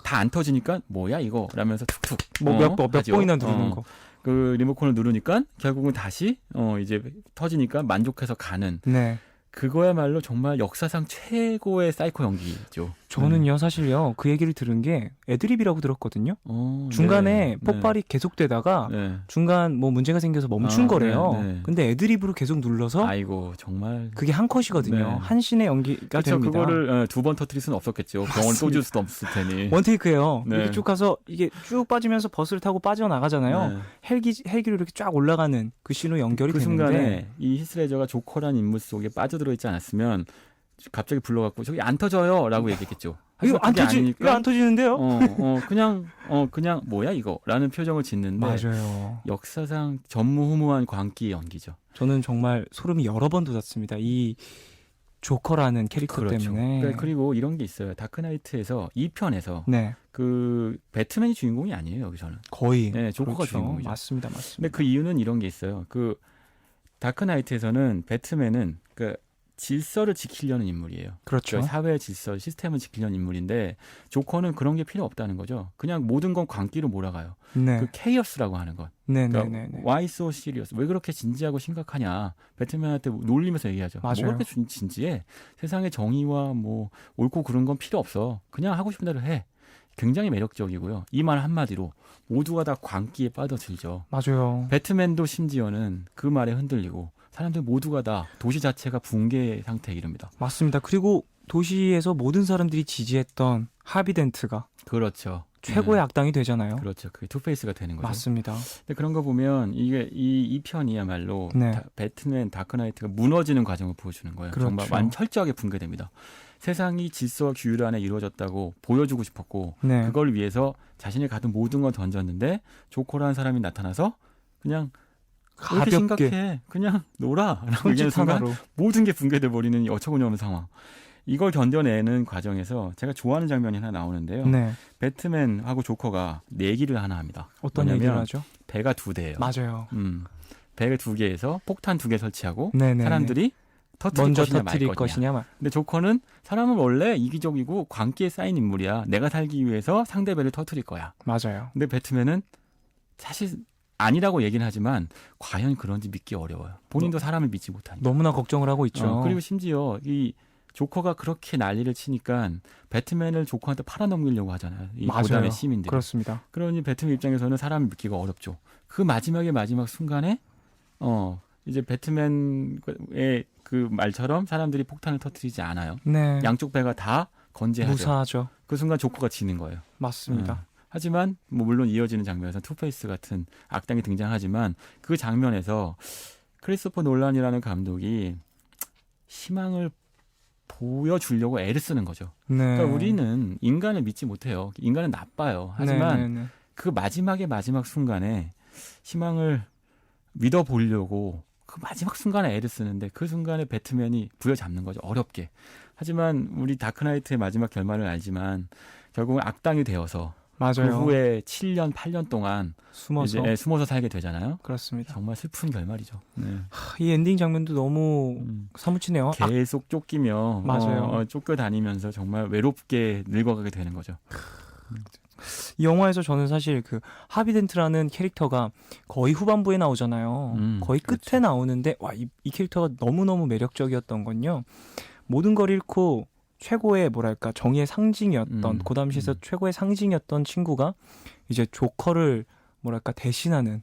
다 안 터지니까 뭐야 이거 라면서 툭툭 몇 번이나 누르는 거. 그 리모컨을 누르니까 결국은 다시 이제 터지니까 만족해서 가는. 그거야말로 정말 역사상 최고의 사이코 연기죠. 저는요 사실요 그 얘기를 들은 게 애드립이라고 들었거든요. 중간에 폭발이 계속되다가 중간 뭐 문제가 생겨서 멈춘 거래요. 근데 애드립으로 계속 눌러서 아이고 정말 그게 한 컷이거든요. 한 씬의 연기가 됩니다. 그거를 두 번 터뜨릴 수는 없었겠죠. 병원 또 줄 수도 없을 테니. 원테이크예요. 이렇게 쭉 가서 이게 쭉 빠지면서 버스를 타고 빠져나가잖아요. 헬기로 이렇게 쫙 올라가는 그 씬으로 연결이 되는데 순간에 이 히스레저가 조커라는 인물 속에 빠져들어 있지 않았으면 갑자기 불러갖고 저기 안 터져요라고 얘기했겠죠. 이거 안 터지는데요? 그냥 뭐야 이거라는 표정을 짓는데 맞아요. 역사상 전무후무한 광기의 연기죠. 저는 정말 소름이 여러 번 돋았습니다. 이 조커라는 캐릭터 때문에. 그리고 이런 게 있어요. 다크나이트에서 2편에서 그 배트맨이 주인공이 아니에요. 여기서는 거의 조커가 주인공이죠. 맞습니다. 근데 그 이유는 이런 게 있어요. 그 다크나이트에서는 배트맨은 그 질서를 지키려는 인물이에요. 그렇죠. 그러니까 사회의 질서, 시스템을 지키려는 인물인데 조커는 그런 게 필요 없다는 거죠. 그냥 모든 건 광기로 몰아가요. 그 케이어스라고 하는 것. 그러니까 Why so serious? 왜 그렇게 진지하고 심각하냐? 배트맨한테 놀리면서 얘기하죠. 맞아요. 뭐 그렇게 진지해? 세상의 정의와 뭐 옳고 그른 건 필요 없어. 그냥 하고 싶은 대로 해. 굉장히 매력적이고요. 이 말 한마디로 모두가 다 광기에 빠져들죠. 맞아요. 배트맨도 심지어는 그 말에 흔들리고 사람들 모두가 다 도시 자체가 붕괴 상태에 이릅니다. 맞습니다. 그리고 도시에서 모든 사람들이 지지했던 하비덴트가 그렇죠. 최고의 악당이 되잖아요. 그렇죠. 그게 투페이스가 되는 거죠. 맞습니다. 근데 그런 거 보면 이게 이 편이야말로 배트맨 다크나이트가 무너지는 과정을 보여주는 거예요. 그렇죠. 정말 철저하게 붕괴됩니다. 세상이 질서와 규율 안에 이루어졌다고 보여주고 싶었고 그걸 위해서 자신이 가진 모든 걸 던졌는데 조커라는 사람이 나타나서 그냥 가볍게 심각해. 그냥 놀아. 라고 얘기하는 순간 모든 게 붕괴돼 버리는 어처구니 없는 상황. 이걸 견뎌내는 과정에서 제가 좋아하는 장면이 하나 나오는데요. 배트맨하고 조커가 내기를 하나 합니다. 어떤 얘기를 하죠? 배가 두 대예요. 맞아요. 배가 두 개에서 폭탄 두 개 설치하고 사람들이 먼저 터뜨릴 것이냐 말. 근데 조커는 사람은 원래 이기적이고 광기에 쌓인 인물이야. 내가 살기 위해서 상대 배를 터뜨릴 거야. 맞아요. 근데 배트맨은 사실 아니라고 얘기는 하지만 과연 그런지 믿기 어려워요. 본인도 사람을 믿지 못하니까. 너무나 걱정을 하고 있죠. 그리고 심지어 이 조커가 그렇게 난리를 치니까 배트맨을 조커한테 팔아넘기려고 하잖아요. 이 고단의 시민들이. 그렇습니다. 그러니 배트맨 입장에서는 사람을 믿기가 어렵죠. 그 마지막 순간에 이제 배트맨의 그 말처럼 사람들이 폭탄을 터뜨리지 않아요. 양쪽 배가 다 건재하죠. 무사하죠. 그 순간 조커가 지는 거예요. 맞습니다. 하지만 뭐 물론 이어지는 장면에서 투페이스 같은 악당이 등장하지만 그 장면에서 크리스토퍼 놀란이라는 감독이 희망을 보여주려고 애를 쓰는 거죠. 그러니까 우리는 인간을 믿지 못해요. 인간은 나빠요. 하지만 그 마지막 순간에 희망을 믿어보려고 그 마지막 순간에 애를 쓰는데 그 순간에 배트맨이 부여잡는 거죠. 어렵게. 하지만 우리 다크나이트의 마지막 결말을 알지만 결국은 악당이 되어서 그 후에 7년, 8년 동안 숨어서 살게 되잖아요. 그렇습니다. 정말 슬픈 결말이죠. 이 엔딩 장면도 너무 사무치네요. 계속 쫓기며 쫓겨다니면서 정말 외롭게 늙어가게 되는 거죠. 이 영화에서 저는 사실 그 하비덴트라는 캐릭터가 거의 후반부에 나오잖아요. 거의 끝에 그렇죠. 나오는데 와, 이 캐릭터가 너무너무 매력적이었던 건요. 모든 걸 잃고 최고의 뭐랄까 정의의 상징이었던 그 당시에서 최고의 상징이었던 친구가 이제 조커를 뭐랄까 대신하는,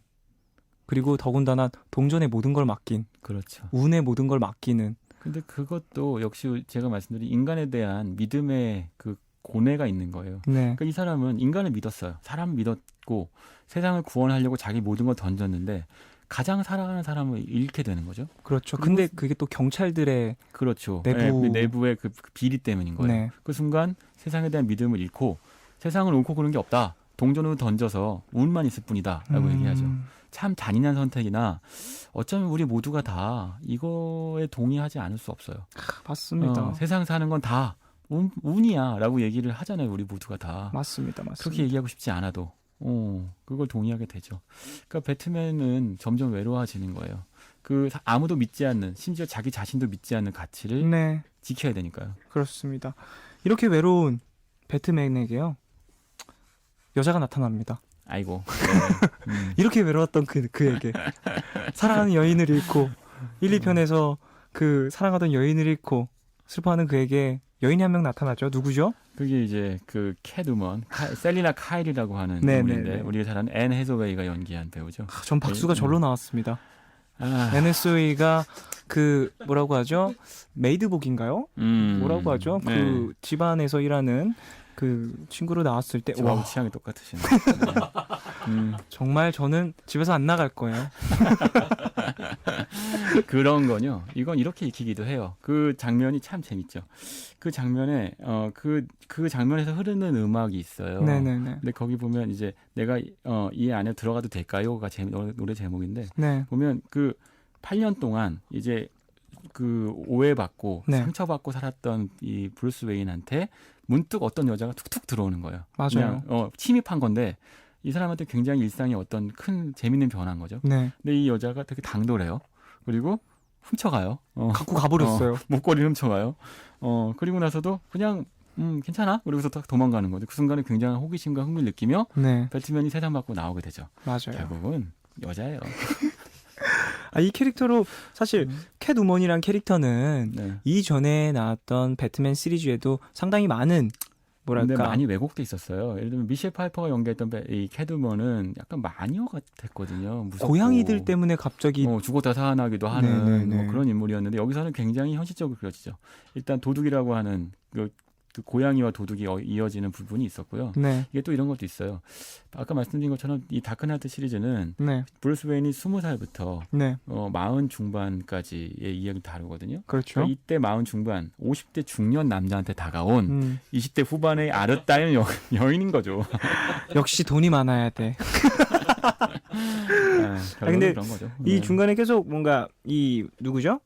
그리고 더군다나 동전의 모든 걸 맡긴, 그렇죠. 운의 모든 걸 맡기는. 근데 그것도 역시 제가 말씀드린 인간에 대한 믿음의 그 고뇌가 있는 거예요. 네. 그러니까 이 사람은 인간을 믿었어요. 사람 믿었고 세상을 구원하려고 자기 모든 걸 던졌는데 가장 사랑하는 사람을 잃게 되는 거죠. 그렇죠. 근데 그게 또 경찰들의 그렇죠. 내부의 그 비리 때문인 거예요. 네. 그 순간 세상에 대한 믿음을 잃고 세상을 옳고 그른 게 없다. 동전으로 던져서 운만 있을 뿐이다라고 얘기하죠. 참 잔인한 선택이나 어쩌면 우리 모두가 다 이거에 동의하지 않을 수 없어요. 맞습니다. 세상 사는 건 다 운이야라고 얘기를 하잖아요. 우리 모두가 다. 맞습니다. 그렇게 얘기하고 싶지 않아도 그걸 동의하게 되죠. 그러니까 배트맨은 점점 외로워지는 거예요. 그 아무도 믿지 않는, 심지어 자기 자신도 믿지 않는 가치를 네. 지켜야 되니까요. 그렇습니다. 이렇게 외로운 배트맨에게요, 여자가 나타납니다. 아이고. 네. 이렇게 외로웠던 그에게 사랑하는 여인을 잃고 1, 2편에서 그 사랑하던 여인을 잃고 슬퍼하는 그에게 여인이 한 명 나타나죠. 누구죠? 그게 이제 그 캐드먼 셀리나 카일이라고 하는 네네네. 인물인데 우리가 잘 아는 앤 해서웨이가 연기한 배우죠. 전 박수가 네. 절로 나왔습니다. 앤 해서웨이가 그 뭐라고 하죠? 메이드복인가요? 뭐라고 하죠? 네. 그 집안에서 일하는 그 친구로 나왔을 때 저하고 와, 취향이 똑같으시네. 정말 저는 집에서 안 나갈 거예요. 그런 거요. 이건 이렇게 익히기도 해요. 그 장면이 참 재밌죠. 그 장면에 그 장면에서 흐르는 음악이 있어요. 네네네. 근데 거기 보면 이제 내가 이 안에 들어가도 될까요가 노래 제목인데 네. 보면 그 8년 동안 이제 그 오해받고 네. 상처받고 살았던 이 브루스 웨인한테 문득 어떤 여자가 툭툭 들어오는 거예요. 맞아요. 그냥 침입한 건데 이 사람한테 굉장히 일상에 어떤 큰 재밌는 변화인 거죠. 네. 근데 이 여자가 되게 당돌해요. 그리고 훔쳐가요. 갖고 가버렸어요. 목걸이를 훔쳐가요. 그리고 나서도 그냥 괜찮아. 그러고서 딱 도망가는 거죠. 그 순간에 굉장한 호기심과 흥미를 느끼며 네. 배트맨이 세상 밖으로 나오게 되죠. 맞아요. 결국은 여자예요. 이 캐릭터로 사실 캣우먼이란 캐릭터는 네. 이전에 나왔던 배트맨 시리즈에도 상당히 많은 뭐랄까 근데 많이 왜곡돼 있었어요. 예를 들면 미셸 파이퍼가 연기했던 이 캣우먼은 약간 마녀 같았거든요. 무섭고. 고양이들 때문에 갑자기 죽었다 살아나기도 하는 네네네. 그런 인물이었는데 여기서는 굉장히 현실적으로 그려지죠. 일단 도둑이라고 하는 그 고양이와 도둑이 이어지는 부분이 있었고요. 네. 이게 또 이런 것도 있어요. 아까 말씀드린 것처럼 이 다크나이트 시리즈는 네. 브루스 웨인이 20살부터 네. 40 중반까지의 이야기를 다루거든요. 그렇죠. 그러니까 이때 40 중반, 50대 중년 남자한테 다가온 20대 후반의 아르따인 여인인 거죠. 역시 돈이 많아야 돼. 근데 그런 거죠. 이 중간에 계속 뭔가 이 누구죠?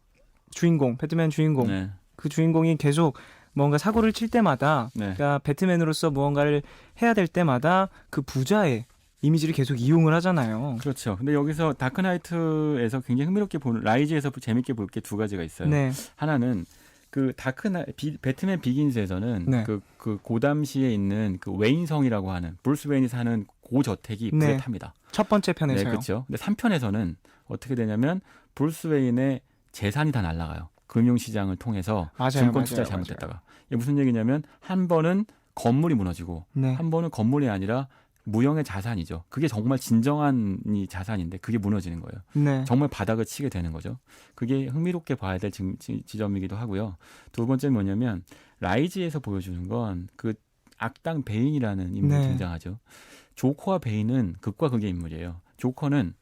주인공, 배트맨 주인공. 네. 그 주인공이 계속 뭔가 사고를 칠 때마다, 네. 그러니까 배트맨으로서 무언가를 해야 될 때마다 그 부자의 이미지를 계속 이용을 하잖아요. 그렇죠. 근데 여기서 다크나이트에서 굉장히 흥미롭게 보는, 라이즈에서 재밌게 볼 게 두 가지가 있어요. 네. 하나는 그 배트맨 비긴즈에서는 네. 그 고담시에 있는 그 웨인성이라고 하는 브루스 웨인이 사는 고저택이 불에 네. 탑니다. 첫 번째 편에서요. 네, 그렇죠. 근데 3편에서는 어떻게 되냐면 브루스 웨인의 재산이 다 날아가요. 금융시장을 통해서 증권 투자 잘못했다가. 이게 무슨 얘기냐면 한 번은 건물이 무너지고 네. 한 번은 건물이 아니라 무형의 자산이죠. 그게 정말 진정한 이 자산인데 그게 무너지는 거예요. 네. 정말 바닥을 치게 되는 거죠. 그게 흥미롭게 봐야 될 지점이기도 하고요. 두 번째는 뭐냐면 라이즈에서 보여주는 건 그 악당 베인이라는 인물이 네. 등장하죠. 조커와 베인은 극과 극의 인물이에요. 조커는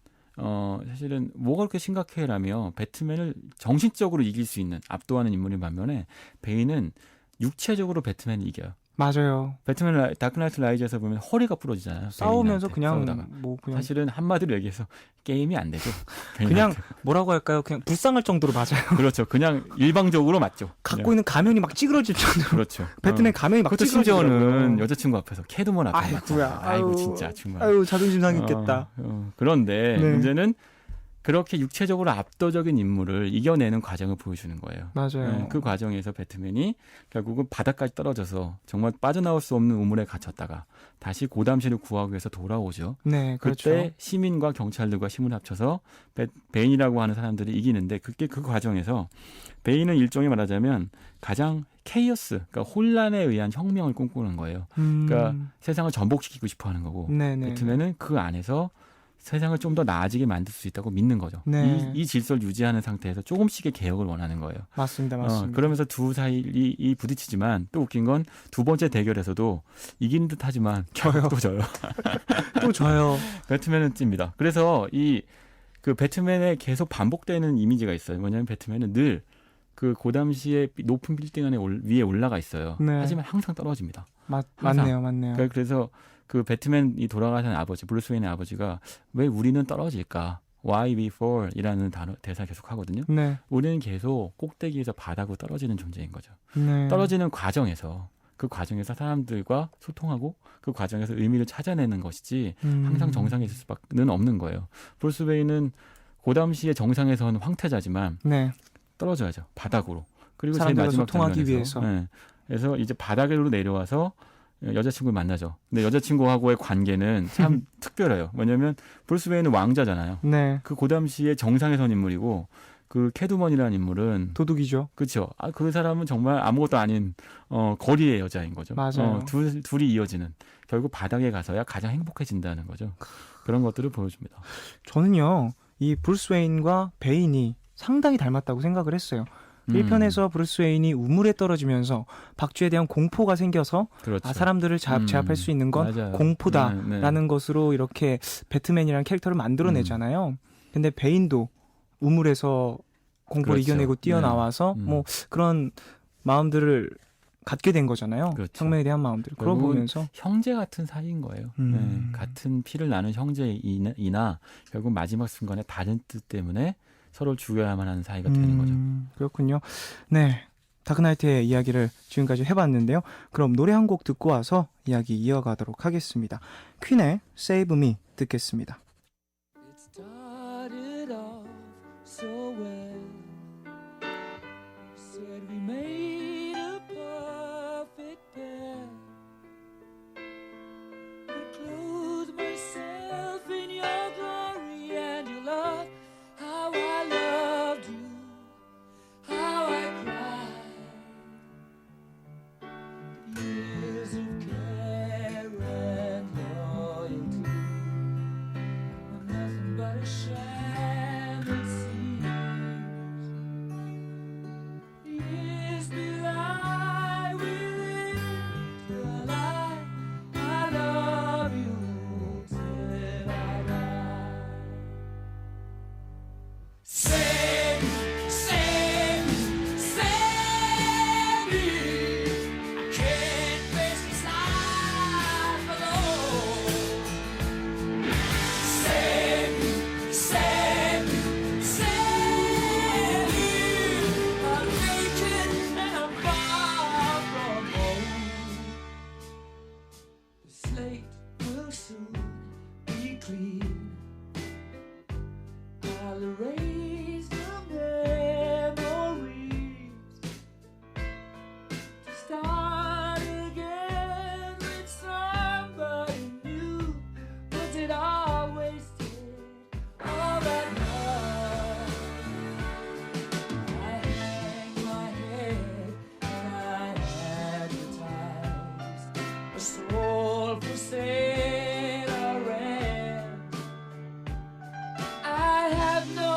사실은 뭐가 그렇게 심각해라며 배트맨을 정신적으로 이길 수 있는 압도하는 인물인 반면에 베인은 육체적으로 배트맨을 이겨요. 맞아요. 배트맨 다크나이트 라이즈에서 보면 허리가 부러지잖아요. 싸우면서 그냥 싸우다가. 뭐 그냥 사실은 한마디로 얘기해서 게임이 안 되죠. 그냥 뭐라고 할까요? 그냥 불쌍할 정도로 맞아요. 그렇죠. 그냥 일방적으로 맞죠. 갖고 있는 가면이 막 찌그러질 정도로. 그렇죠. 배트맨 가면이 막 그것도 찌그러지더라고요. 심지어는 여자친구 앞에서 캐드먼 앞에서 맞죠. 아이고야. 아이고 진짜 정말. 아유 자존심 상했겠다. 그런데 네. 문제는 그렇게 육체적으로 압도적인 인물을 이겨내는 과정을 보여주는 거예요. 맞아요. 그 과정에서 배트맨이 결국은 바닥까지 떨어져서 정말 빠져나올 수 없는 우물에 갇혔다가 다시 고담시를 구하기 위해서 돌아오죠. 네, 그렇죠. 그때 시민과 경찰들과 힘을 합쳐서 베인이라고 하는 사람들이 이기는데 그게 그 과정에서 베인은 일종의 말하자면 가장 케이오스, 그러니까 혼란에 의한 혁명을 꿈꾸는 거예요. 그러니까 세상을 전복시키고 싶어하는 거고 네네. 배트맨은 그 안에서 세상을 좀 더 나아지게 만들 수 있다고 믿는 거죠. 네. 이 질서를 유지하는 상태에서 조금씩의 개혁을 원하는 거예요. 맞습니다. 그러면서 두 사이 부딪히지만 또 웃긴 건 두 번째 대결에서도 이기는 듯하지만 또 져요. 또 져요. 배트맨은 찝니다. 그래서 그 배트맨에 계속 반복되는 이미지가 있어요. 뭐냐면 배트맨은 늘 그 고담시의 높은 빌딩 위에 올라가 있어요. 네. 하지만 항상 떨어집니다. 맞네요. 그래서 그 배트맨이 돌아가신 아버지, 브루스 웨인의 아버지가 왜 우리는 떨어질까? Why we fall 이라는 대사 계속 하거든요. 네. 우리는 계속 꼭대기에서 바닥으로 떨어지는 존재인 거죠. 네. 떨어지는 과정에서 그 과정에서 사람들과 소통하고 그 과정에서 의미를 찾아내는 것이지 항상 정상에 있을 수밖에 없는 거예요. 브루스 웨인은 고담시의 정상에서는 황태자지만 네. 떨어져야죠. 바닥으로. 그리고 제일 사람들과 마지막 소통하기 장면에서, 위해서. 네. 그래서 이제 바닥으로 내려와서 여자친구를 만나죠. 근데 여자친구하고의 관계는 참 특별해요. 뭐냐면 브루스 웨인은 왕자잖아요. 네. 그 고담시의 정상에 선 인물이고 그 캐두먼이라는 인물은 도둑이죠. 그렇죠. 그 사람은 정말 아무것도 아닌 거리의 여자인 거죠. 맞아요. 둘이 이어지는 결국 바닥에 가서야 가장 행복해진다는 거죠. 그런 것들을 보여줍니다. 저는요, 이 브루스 웨인과 베인이 상당히 닮았다고 생각을 했어요. 1편에서 브루스 웨인이 우물에 떨어지면서 박쥐에 대한 공포가 생겨서 그렇죠. 사람들을 제압할 수 있는 건 맞아요. 공포다라는 것으로 이렇게 배트맨이라는 캐릭터를 만들어내잖아요. 근데 베인도 우물에서 공포를 그렇죠. 이겨내고 뛰어나와서 뭐 그런 마음들을 갖게 된 거잖아요. 그렇죠. 혁명에 대한 마음들. 그걸 보면서 형제 같은 사이인 거예요. 네. 같은 피를 나눈 형제이나 결국 마지막 순간에 다른 뜻 때문에 서로를 죽여야만 하는 사이가 되는 거죠. 그렇군요. 네, 다크나이트의 이야기를 지금까지 해봤는데요. 그럼 노래 한 곡 듣고 와서 이야기 이어가도록 하겠습니다. 퀸의 Save Me 듣겠습니다. It started off so well. Said we made a perfect pair. I clothed myself in your glory and your love. How I loved you, how I cried. Years of care and loyalty were nothing but a sham, it seems. Years belie within the lie. I love you till I die. Save me, save me, save me. I can't face this life alone. Save me, save me, save me. I'm naked and I'm far from home. The slate will soon be clean. I'll erase the memories to start again with somebody new. Was it all wasted? All that love. I hang my head and I advertise a soul for sale or rent. I have no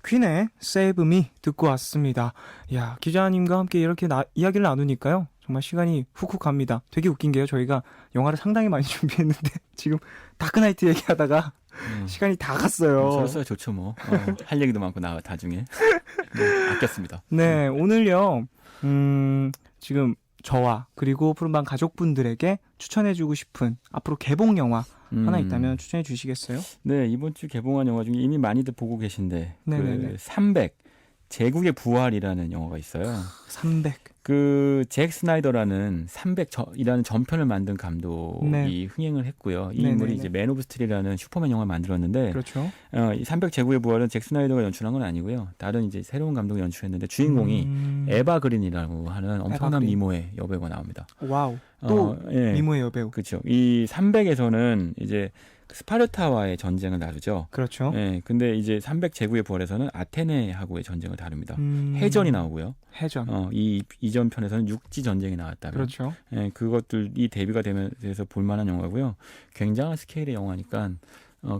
퀸의 Save Me 듣고 왔습니다. 야, 기자님과 함께 이렇게 이야기를 나누니까요. 정말 시간이 훅훅 갑니다. 되게 웃긴 게요. 저희가 영화를 상당히 많이 준비했는데 지금 다크나이트 얘기하다가 시간이 다 갔어요. 서로 좋죠 뭐. 할 얘기도 많고 나중에 아꼈습니다. 네, 오늘요. 지금 저와 그리고 푸른밤 가족분들에게 추천해주고 싶은 앞으로 개봉 영화 하나 있다면 추천해 주시겠어요? 네, 이번 주 개봉한 영화 중에 이미 많이들 보고 계신데 네네네. 그 300 제국의 부활이라는 영화가 있어요. 300. 그 잭 스나이더라는 300이라는 전편을 만든 감독이 네. 흥행을 했고요. 이 네네네. 인물이 이제 맨 오브 스틸이라는 슈퍼맨 영화를 만들었는데 그렇죠. 이 300 제국의 부활은 잭 스나이더가 연출한 건 아니고요. 다른 이제 새로운 감독이 연출했는데 주인공이 에바 그린이라고 하는 엄청난 그린. 미모의 여배우가 나옵니다. 와우. 또 예. 미모의 여배우. 그렇죠. 이 300에서는 이제 스파르타와의 전쟁을 다루죠. 그렇죠. 예. 근데 이제 300 제국의 부활에서는 아테네하고의 전쟁을 다룹니다. 해전이 나오고요. 해전. 이전 편에서는 육지 전쟁이 나왔다면, 그렇죠. 예, 그것들이 대비가 되면서 볼만한 영화고요. 굉장한 스케일의 영화니까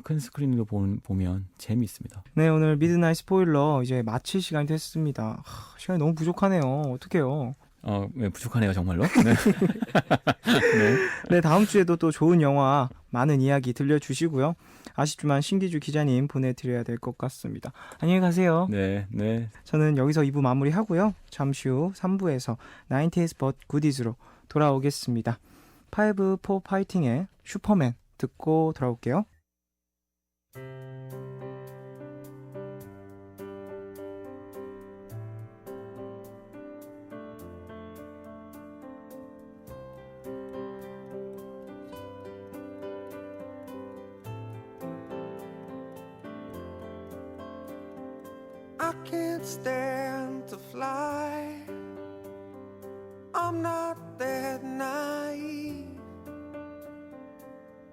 큰 스크린으로 보면 재미있습니다. 네, 오늘 미드나잇 스포일러 이제 마칠 시간이 됐습니다. 시간이 너무 부족하네요. 어떡해요. 네, 부족하네요, 정말로. 네. 네. 네, 다음 주에도 또 좋은 영화 많은 이야기 들려주시고요. 아쉽지만 신기주 기자님 보내드려야 될 것 같습니다. 안녕히 가세요. 네, 네. 저는 여기서 2부 마무리하고요. 잠시 후 3부에서 90s but goodies로 돌아오겠습니다. 5 for 파이팅의 슈퍼맨 듣고 돌아올게요. I can't stand to fly. I'm not that naive.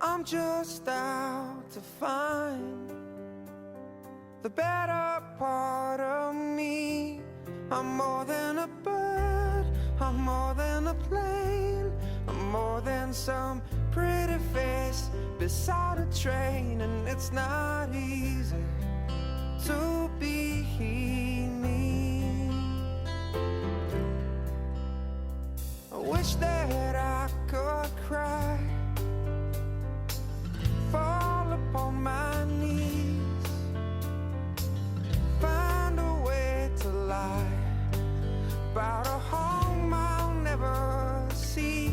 I'm just out to find the better part of me. I'm more than a bird, I'm more than a plane, I'm more than some pretty face beside a train. And it's not easy to be me. I wish that I could cry, fall upon my knees, find a way to lie about a home I'll never see.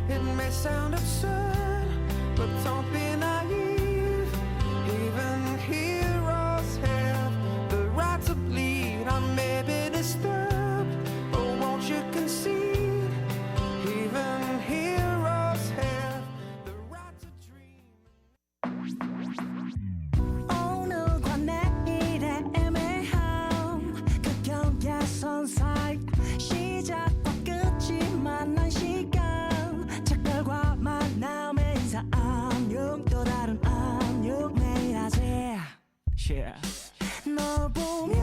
It may sound absurd, but don't be naive. Even heroes have the right to bleed. I may be disturbed, but won't you concede? Even heroes have the right to dream. 오늘과 내일의 애매함 그 경계선 사이 시작과 끝이 만난 시간 작별과 만남의 인사 안녕 또 다른 안녕 매일 하지 널 보면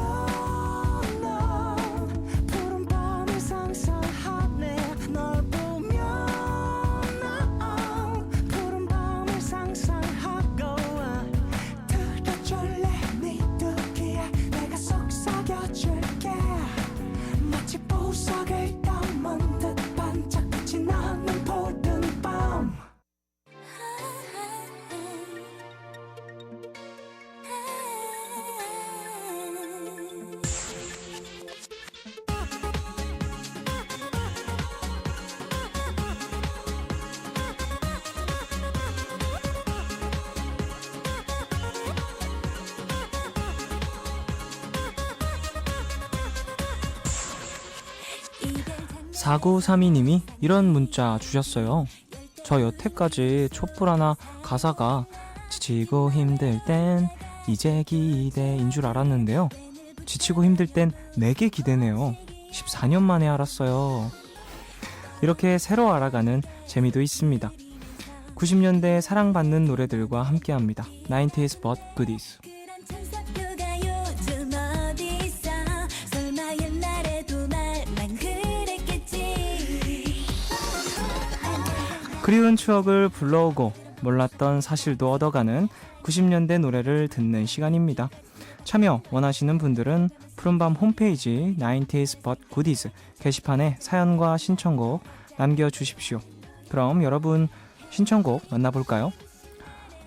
넌 푸른 밤을 상상하네 널 보면 넌 푸른 밤을 상상하고 들어줄래 네 두기에 내가 속삭여줄게 마치 보석을 담은 듯 반짝빛이 나는 푸른 밤 (4932님이) 이런 문자 주셨어요. 저 여태까지 촛불 하나 가사가 지치고 힘들 땐 이제 기대인 줄 알았는데요. 지치고 힘들 땐 내게 기대네요. 14년 만에 알았어요. 이렇게 새로 알아가는 재미도 있습니다. 90년대 사랑받는 노래들과 함께합니다. 90s but goodies. 그리운 추억을 불러오고 몰랐던 사실도 얻어가는 90년대 노래를 듣는 시간입니다. 참여 원하시는 분들은 푸른밤 홈페이지 90s but goodies 게시판에 사연과 신청곡 남겨주십시오. 그럼 여러분 신청곡 만나볼까요?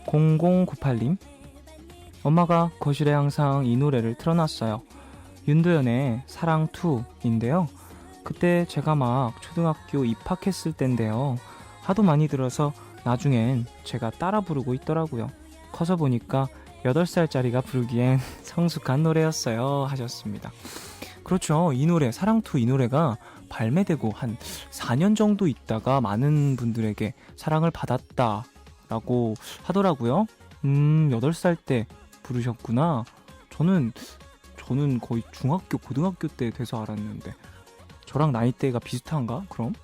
0098님, 엄마가 거실에 항상 이 노래를 틀어놨어요. 윤도현의 사랑2인데요. 그때 제가 막 초등학교 입학했을 때인데요. 하도 많이 들어서 나중엔 제가 따라 부르고 있더라고요. 커서 보니까 8살짜리가 부르기엔 성숙한 노래였어요 하셨습니다. 그렇죠. 이 노래 사랑2 이 노래가 발매되고 한 4년 정도 있다가 많은 분들에게 사랑을 받았다라고 하더라고요. 8살 때 부르셨구나. 저는 거의 중학교 고등학교 때 돼서 알았는데 저랑 나이대가 비슷한가? 그럼?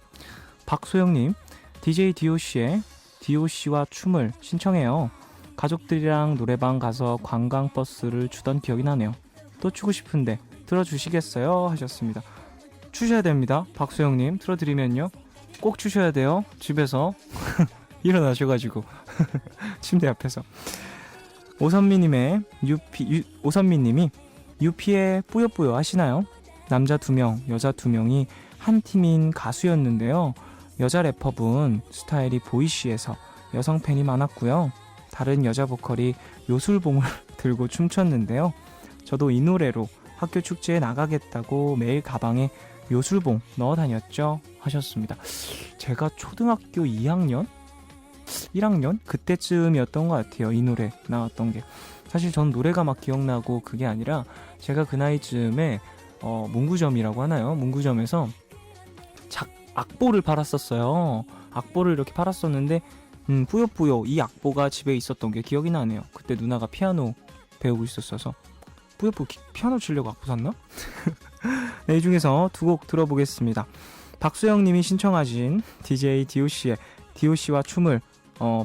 박소영님, DJ DOC의 DOC와 춤을 신청해요. 가족들이랑 노래방 가서 관광버스를 추던 기억이 나네요. 또 추고 싶은데 들어주시겠어요? 하셨습니다. 추셔야 됩니다. 박소영님, 틀어드리면요 꼭 추셔야 돼요. 집에서 일어나셔가지고 침대 앞에서. 오선미님이 유피의 뿌요뿌요 하시나요? 남자 2명, 여자 2명이 한 팀인 가수였는데요. 여자 래퍼분 스타일이 보이시해서 여성 팬이 많았고요. 다른 여자 보컬이 요술봉을 들고 춤췄는데요. 저도 이 노래로 학교 축제에 나가겠다고 매일 가방에 요술봉 넣어 다녔죠 하셨습니다. 제가 초등학교 2학년? 1학년? 그때쯤이었던 것 같아요. 이 노래 나왔던 게. 사실 전 노래가 막 기억나고 그게 아니라 제가 그 나이쯤에 문구점이라고 하나요? 문구점에서 악보를 팔았었어요. 악보를 이렇게 팔았었는데 뿌요뿌요 이 악보가 집에 있었던 게 기억이 나네요. 그때 누나가 피아노 배우고 있었어서 뿌요뿌요 피아노 치려고 악보 샀나? 네, 이 중에서 두 곡 들어보겠습니다. 박수영님이 신청하신 DJ DOC의 DOC와 춤을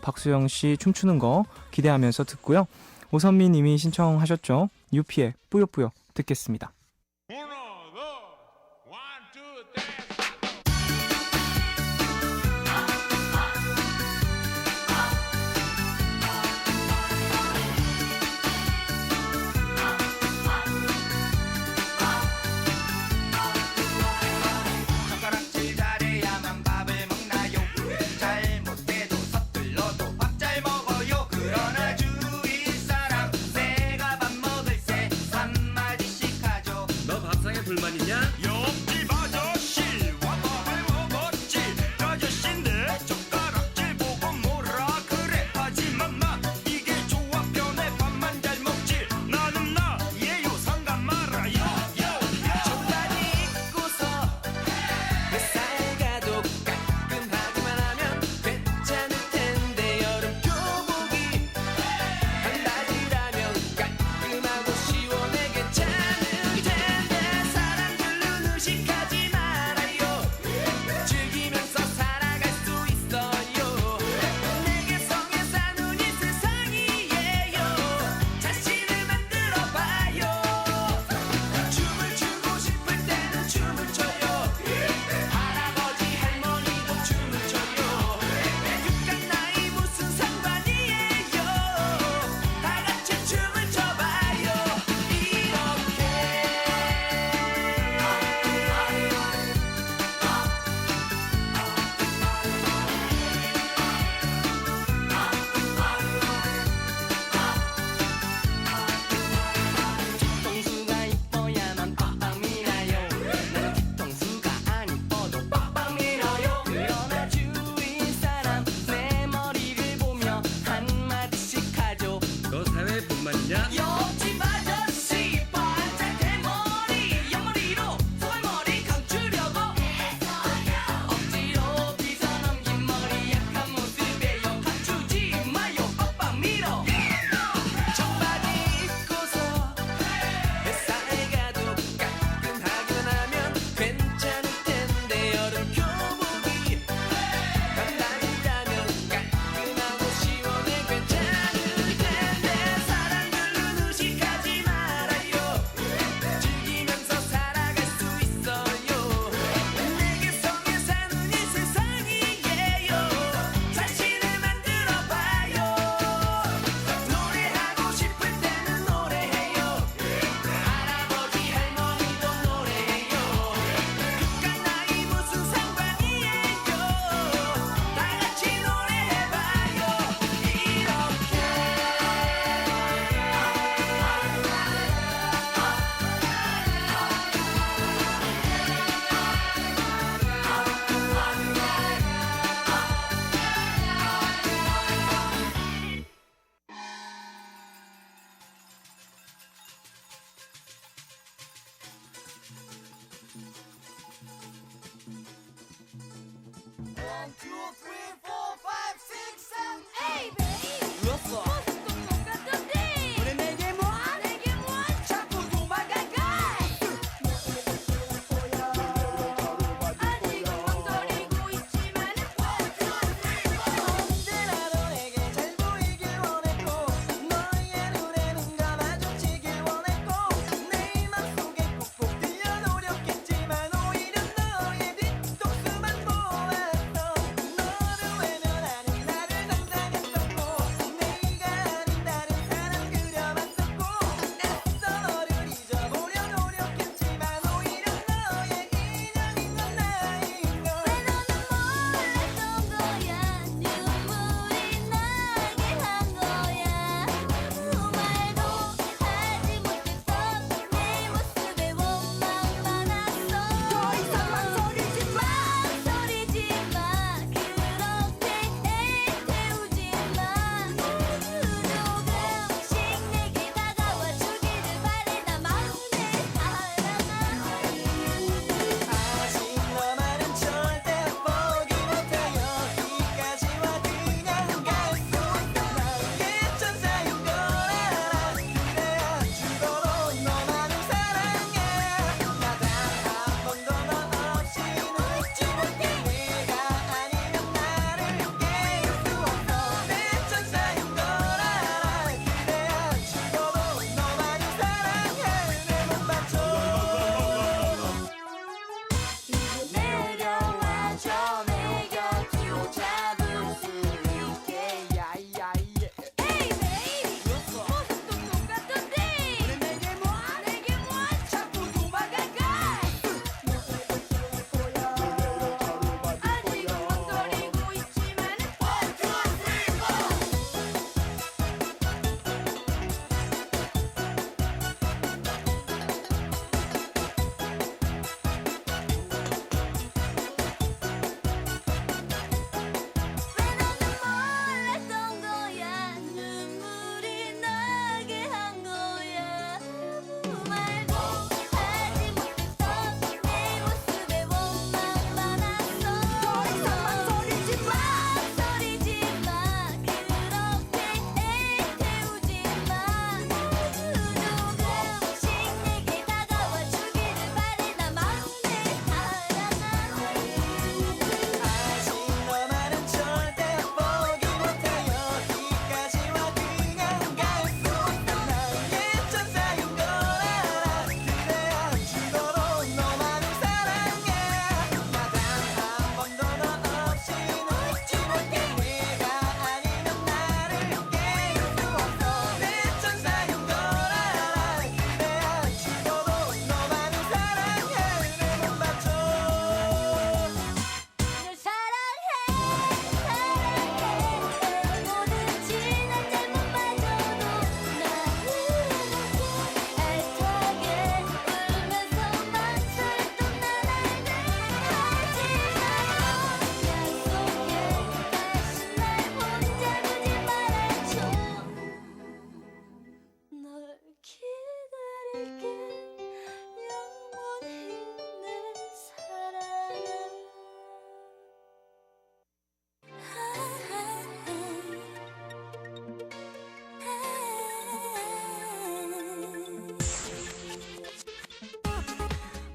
박수영씨 춤추는 거 기대하면서 듣고요. 오선미님이 신청하셨죠. 유피의 뿌요뿌요 듣겠습니다. 한마디씩 하죠. 1, 2, 3, 4, 5, 6, 7, 8 baby 웃었어 모습도 똑같던데 우리 내게 뭐하니 내게 뭐하니 자꾸 도망갈까 아직은 멈춰리고 있지만은 언제라도 내게 잘 보이길 원했고 너의 눈에 눈 감아 쫓기길 원했고 내 맘속에 꼭꼭 들려 노력했지만 오히려 너의 뒤통수만 보았어 너를 외면하는 나를 상상했었고 내가 아닌 다른 사람 그려봤었고 애써 너를 잊어보려 노력했지만 오히려 너의 인연인 건 나인 걸 왜 너는 몰랐던 거야 눈물이 나게 한 거야 아무 말도 하지 못해서 내 모습에 원망 많았어 더 이상 망설이지 마 망설이지 마 그렇게 애태우지 마 조금씩 내게 다가와 주기를 바래 나 마음에 사랑아 아직 너만은 절대 포기 못해 여기까지와 그냥 갈 수 있어 나의 천사인 걸 알아 그래야 죽어도 너만을 사랑해 나 단 한 번도 너 없이 웃지 못해 내가 아니면 나를 깨울 수 없어 내 천사인 걸 알아 그래야 죽어도 너만을 사랑해 내 맘 맞춰 내려와줘 내 곁으로 잡을 수 있게 Hey baby 모습도 똑같던데 우리 내게 뭐하니 내게 뭐하니 자꾸 도망갈까 아직은 멈춰리고 있지만은 왜 너는 몰랐던 거야 눈물이 나게 한 거야 아무 말도 하지 못해서 내 모습에 원망 많았어 더 이상 망설이지 마 망설이지 마 그렇게 애태우지 마 조금씩 내게 다가와 주기를 바래 나 마음에 사랑아 아직 너만은 절대 포기 못해 여기까지와 그냥 갈 수 있어 나의 천사인 걸 알아 그래야 죽어도 너만을 사랑해 나 단 한 번도 너 없이 웃지 못해 내가 아니면 나를 깨울 수 없어 내 천사인 걸 알아 그래야 죽어도 너만을 사랑해 내 맘 맞춰 널 사랑해 모든 지난 잘못마저도 나는 애타게 울면서 망설였던 날 알네 하지만 약속해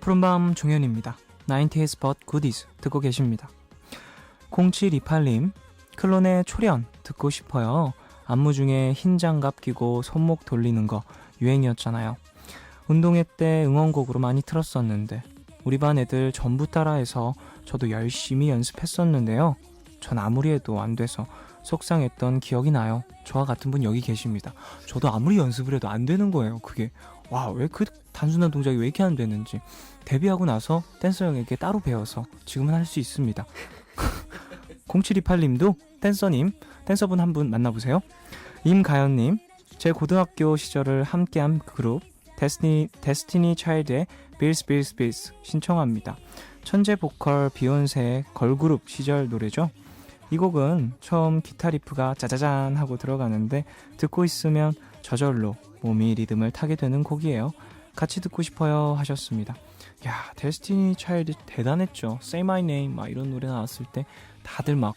푸른밤 종현입니다. 90s but goodies 듣고 계십니다. 0728님, 클론의 초련 듣고 싶어요. 안무 중에 흰 장갑 끼고 손목 돌리는 거 유행이었잖아요. 운동회 때 응원곡으로 많이 틀었었는데 우리 반 애들 전부 따라해서 저도 열심히 연습했었는데요. 전 아무리 해도 안 돼서 속상했던 기억이 나요. 저와 같은 분 여기 계십니다. 저도 아무리 연습을 해도 안 되는 거예요. 그게 와, 왜 그 단순한 동작이 왜 이렇게 안 되는지. 데뷔하고 나서 댄서 형에게 따로 배워서 지금은 할 수 있습니다. 0728님도 댄서님, 댄서분 한 분 만나보세요. 임가연님, 제 고등학교 시절을 함께한 그룹 데스티니 차일드의 빌스 빌스 빌스 신청합니다. 천재 보컬 비욘세의 걸그룹 시절 노래죠. 이 곡은 처음 기타 리프가 짜자잔 하고 들어가는데 듣고 있으면 저절로 몸이 리듬을 타게 되는 곡이에요. 같이 듣고 싶어요 하셨습니다. 야, 데스티니 차일드 대단했죠. Say My Name 막 이런 노래 나왔을 때 다들 막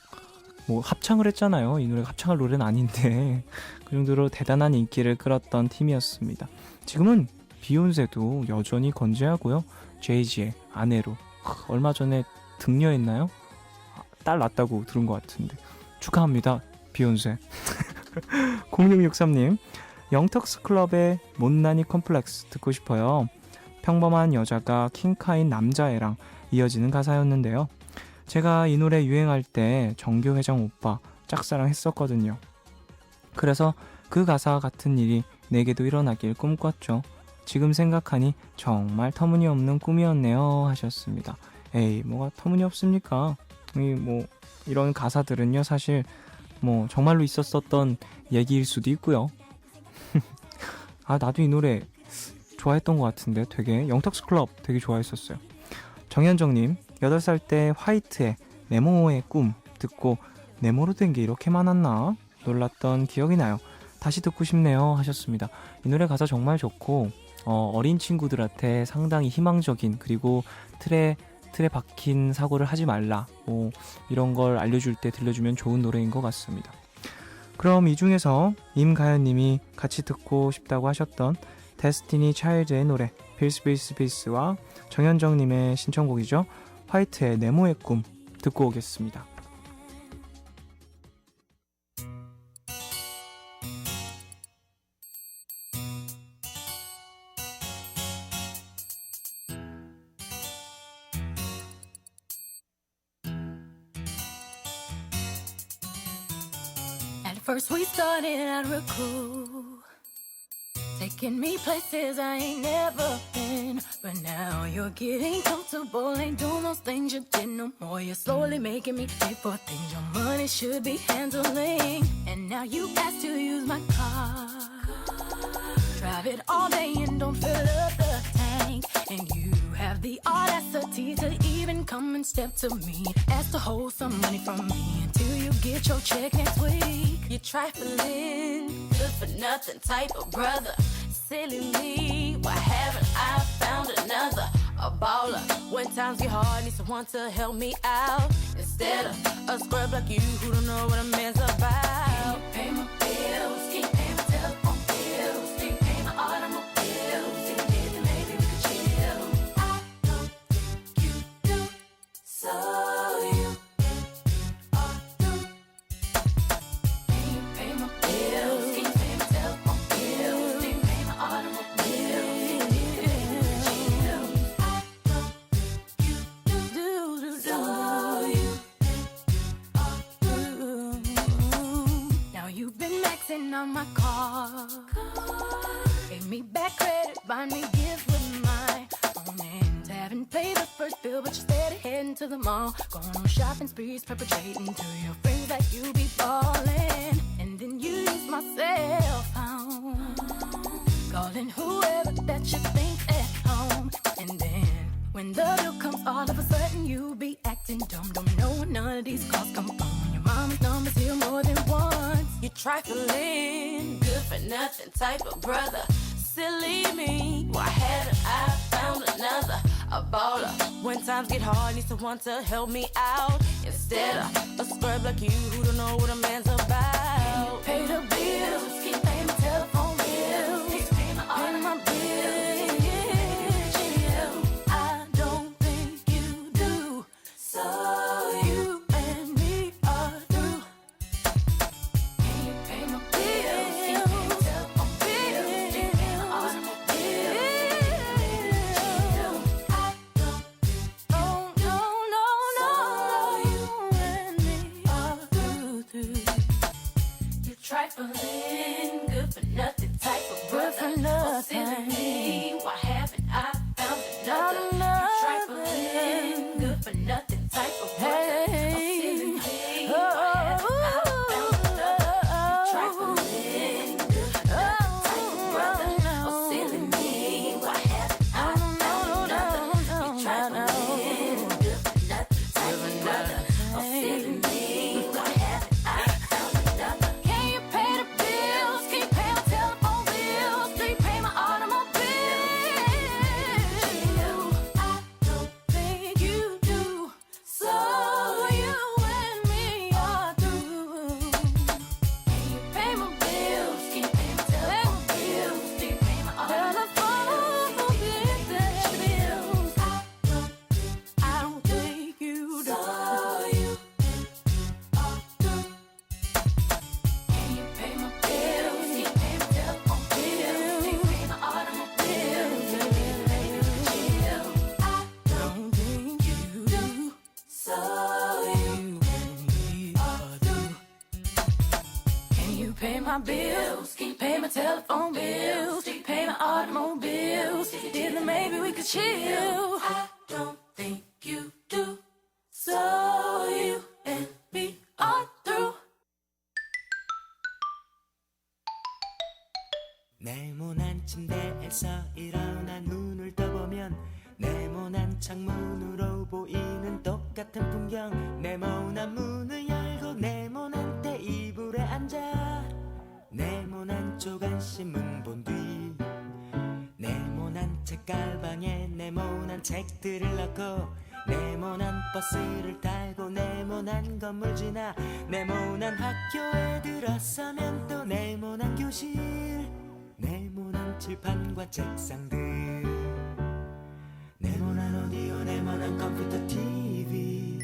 뭐 합창을 했잖아요. 이 노래가 합창할 노래는 아닌데 그 정도로 대단한 인기를 끌었던 팀이었습니다. 지금은 비욘세도 여전히 건재하고요. 제이지의 아내로 얼마 전에 등려했나요? 딸 낳았다고 들은 것 같은데 축하합니다, 비욘세. 0663님, 영턱스 클럽의 못난이 컴플렉스 듣고 싶어요. 평범한 여자가 킹카인 남자애랑 이어지는 가사였는데요. 제가 이 노래 유행할 때 정교 회장 오빠 짝사랑 했었거든요. 그래서 그 가사 같은 일이 내게도 일어나길 꿈꿨죠. 지금 생각하니 정말 터무니없는 꿈이었네요 하셨습니다. 에이, 뭐가 터무니없습니까? 뭐 이런 가사들은요 사실 뭐 정말로 있었었던 얘기일 수도 있고요. 아, 나도 이 노래 좋아했던 것 같은데 되게 영턱스 클럽 되게 좋아했었어요. 정현정님, 8살 때 화이트의 네모의 꿈 듣고 네모로 된 게 이렇게 많았나 놀랐던 기억이 나요. 다시 듣고 싶네요 하셨습니다. 이 노래 가사 정말 좋고 어린 친구들한테 상당히 희망적인, 그리고 틀에 박힌 사고를 하지 말라, 뭐 이런 걸 알려줄 때 들려주면 좋은 노래인 것 같습니다. 그럼 이 중에서 임가연님이 같이 듣고 싶다고 하셨던 데스티니 차일드의 노래 빌스와 정현정님의 신청곡이죠. 화이트의 네모의 꿈 듣고 오겠습니다. At first we started out real cool, taking me places I ain't never been. But now you're getting comfortable, ain't doing those things you did no more. You're slowly making me pay for things your money should be handling. And now you ask to use my car, drive it all day and don't fill up the tank. And you have the audacity to even come and step to me, ask to hold some money from me until you get your check next week. You're trifling, good for nothing type of brother. Silly me, why haven't I found another? A baller, when times get hard, need someone to help me out, instead of a scrub like you who don't know what a man's about. Can't pay my bills, can't pay my telephone bills, can't pay my automobiles. If you did, then maybe we could chill. I don't think you do, so you ought to. Can't pay my bills, can't pay my telephone bills, can't pay my automobiles. If you did, then maybe we could chill. I don't think you do, so you ought to. Now you've been maxing on my car, gave me back credit, buy me gifts with my own hands. Haven't paid the first bill, but you're steady heading to the mall, going on shopping sprees, perpetrating to your friends that you be ballin'. And then you use my cell phone, calling whoever that you think at home. And then when the bill comes, all of a sudden you be acting dumb. Don't know where none of these calls come from. Your mama's number's here more than once. You're trifling, good for nothing type of brother. Silly me, why haven't I found another? A baller, when times get hard, need someone to help me out, instead of a scrub like you who don't know what a man's about. Pay the bills, keep paying my telephone bills, keep paying my bills. I don't think you do, so you and me are through. Can you pay my bills, keep paying my telephone bills, keep paying my automobiles. I don't think you do, so you and me are through. You're trifling. my bills, pay my telephone bills, pay my automobiles. Then maybe we could chill. I don't think you do. So you and me are through. 네모난 침대에서 일어나 눈을 떠보면 네모난 창문으로 보이는 똑같은 풍경. 네모난 문을 열고 네모난 테이블에 앉아 네모난 조간신문 본 뒤 네모난 책가방에 네모난 책들을 넣고 네모난 버스를 타고 네모난 건물 지나 네모난 학교에 들어서면 또 네모난 교실 네모난 칠판과 책상들 네모난 오디오 네모난 컴퓨터 TV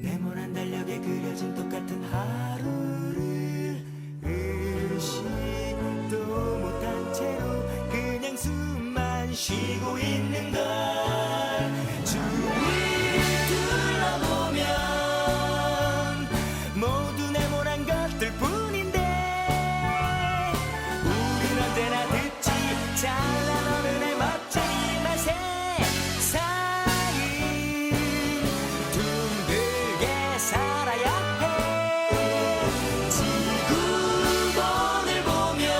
네모난 달력에 그려진 똑같은 하루를 의식도 못한 채로 그냥 숨만 쉬고 있는 걸 주위를 둘러보면 모두 네모난 것들 뿐인데 우린 언제나 듣지 잘난 어른의 멋쟁이 맛에 세상이 둥글게 살아야 해 지구본을 보면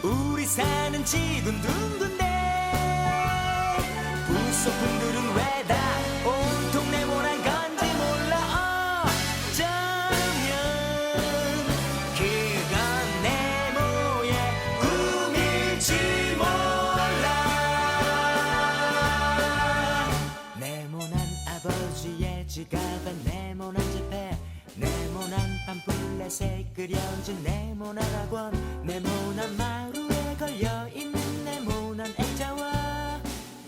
우리 사는 지구는 둥근데 부속품들은 왜 다 온통 네모난 건지 몰라 어쩌면 그건 네모의 꿈일지 몰라 네모난 아버지의 지갑에 네모난 지폐 네모난 팜플렛에 그려진 네모난 학원 네모난 마루에 걸려있는 네모난 액자와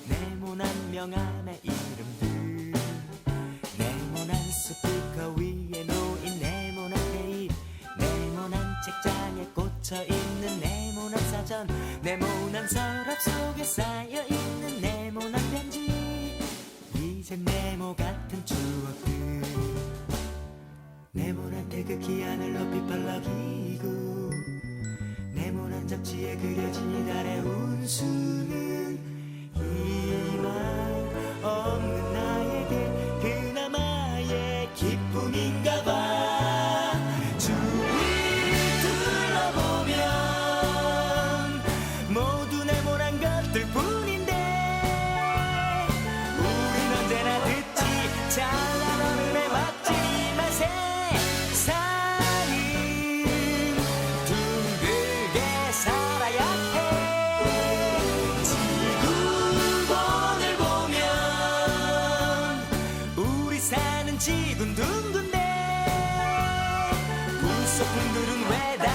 네모난 명함의 이름들 네모난 스피커 위에 놓인 네모난 테이프 네모난 책장에 꽂혀있는 네모난 사전 네모난 서랍 속에 쌓여있는 네모난 편지 이젠 네모 같은 추억들 네모난 태극기 하늘 높이 펄럭이고 네모난 잡지에 그려진 이달의 운수는 희망 없는 나에게 그나마의 기쁨인가 봐 주위를 둘러보면 모두 네모난 것들 뿐인데 우린 언제나 듣지 잘난 어른의 멋진 맛에 세상은 둥글게 살아야 해 지구본을 보면 우리 사는 지구는 둥근데 부속품들은 왜 다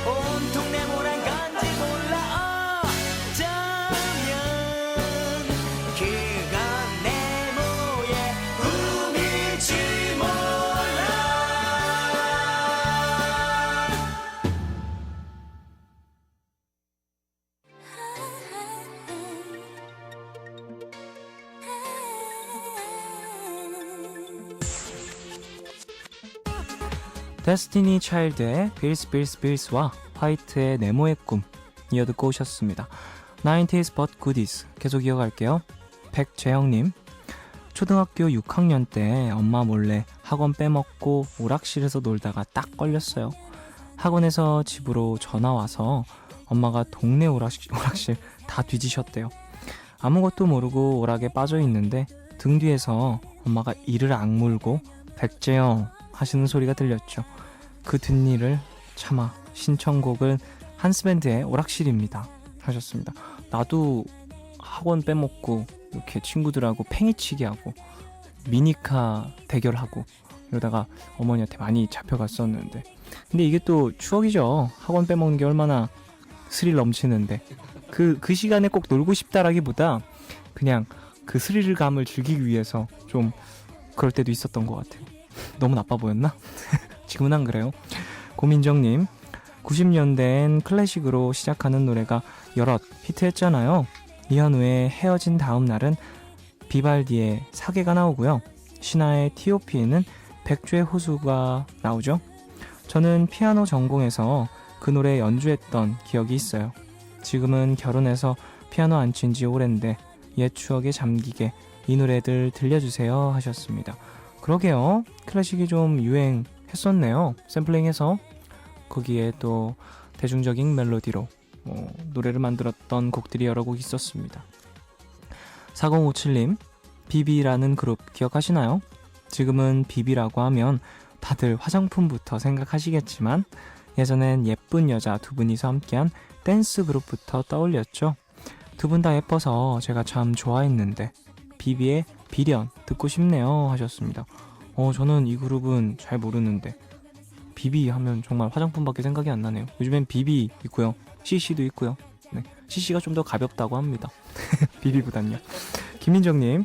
온통 네모난 건지 몰라 어쩌면 그건 네모의 꿈일지 몰라 데스티니 차일드의 빌스 빌스 빌스와 화이트의 네모의 꿈 이어 듣고 오셨습니다. 90s but goodies 계속 이어갈게요. 백재영님, 초등학교 6학년 때 엄마 몰래 학원 빼먹고 오락실에서 놀다가 딱 걸렸어요. 학원에서 집으로 전화 와서 엄마가 동네 오락실 다 뒤지셨대요. 아무것도 모르고 오락에 빠져 있는데 등 뒤에서 엄마가 이를 악물고 백재영 하시는 소리가 들렸죠. 그 뒷일을 참아 신청곡은 한스밴드의 오락실입니다 하셨습니다. 나도 학원 빼먹고 이렇게 친구들하고 팽이치기 하고 미니카 대결하고 이러다가 어머니한테 많이 잡혀갔었는데 근데 이게 또 추억이죠. 학원 빼먹는 게 얼마나 스릴 넘치는데 그 시간에 꼭 놀고 싶다라기보다 그냥 그 스릴감을 즐기기 위해서 좀 그럴 때도 있었던 것 같아요. 너무 나빠 보였나? 지금은 안 그래요. 고민정님, 90년대엔 클래식으로 시작하는 노래가 여럿 히트했잖아요. 이현우의 헤어진 다음 날은 비발디의 사계가 나오고요. 신화의 T.O.P에는 백조의 호수가 나오죠. 저는 피아노 전공해서 그 노래 연주했던 기억이 있어요. 지금은 결혼해서 피아노 안 친 지 오랜데 옛 추억에 잠기게 이 노래들 들려주세요 하셨습니다. 그러게요. 클래식이 좀 유행했었네요. 샘플링해서 거기에 또 대중적인 멜로디로 노래를 만들었던 곡들이 여러 곡 있었습니다. 4057님, 비비라는 그룹 기억하시나요? 지금은 비비라고 하면 다들 화장품부터 생각하시겠지만 예전엔 예쁜 여자 두 분이서 함께한 댄스 그룹부터 떠올렸죠. 두 분 다 예뻐서 제가 참 좋아했는데 비비의 비련 듣고 싶네요 하셨습니다. 저는 이 그룹은 잘 모르는데 비비 하면 정말 화장품밖에 생각이 안 나네요. 요즘엔 비비 있고요. CC도 있고요. 네, CC가 좀 더 가볍다고 합니다. 비비보단요. 김민정님,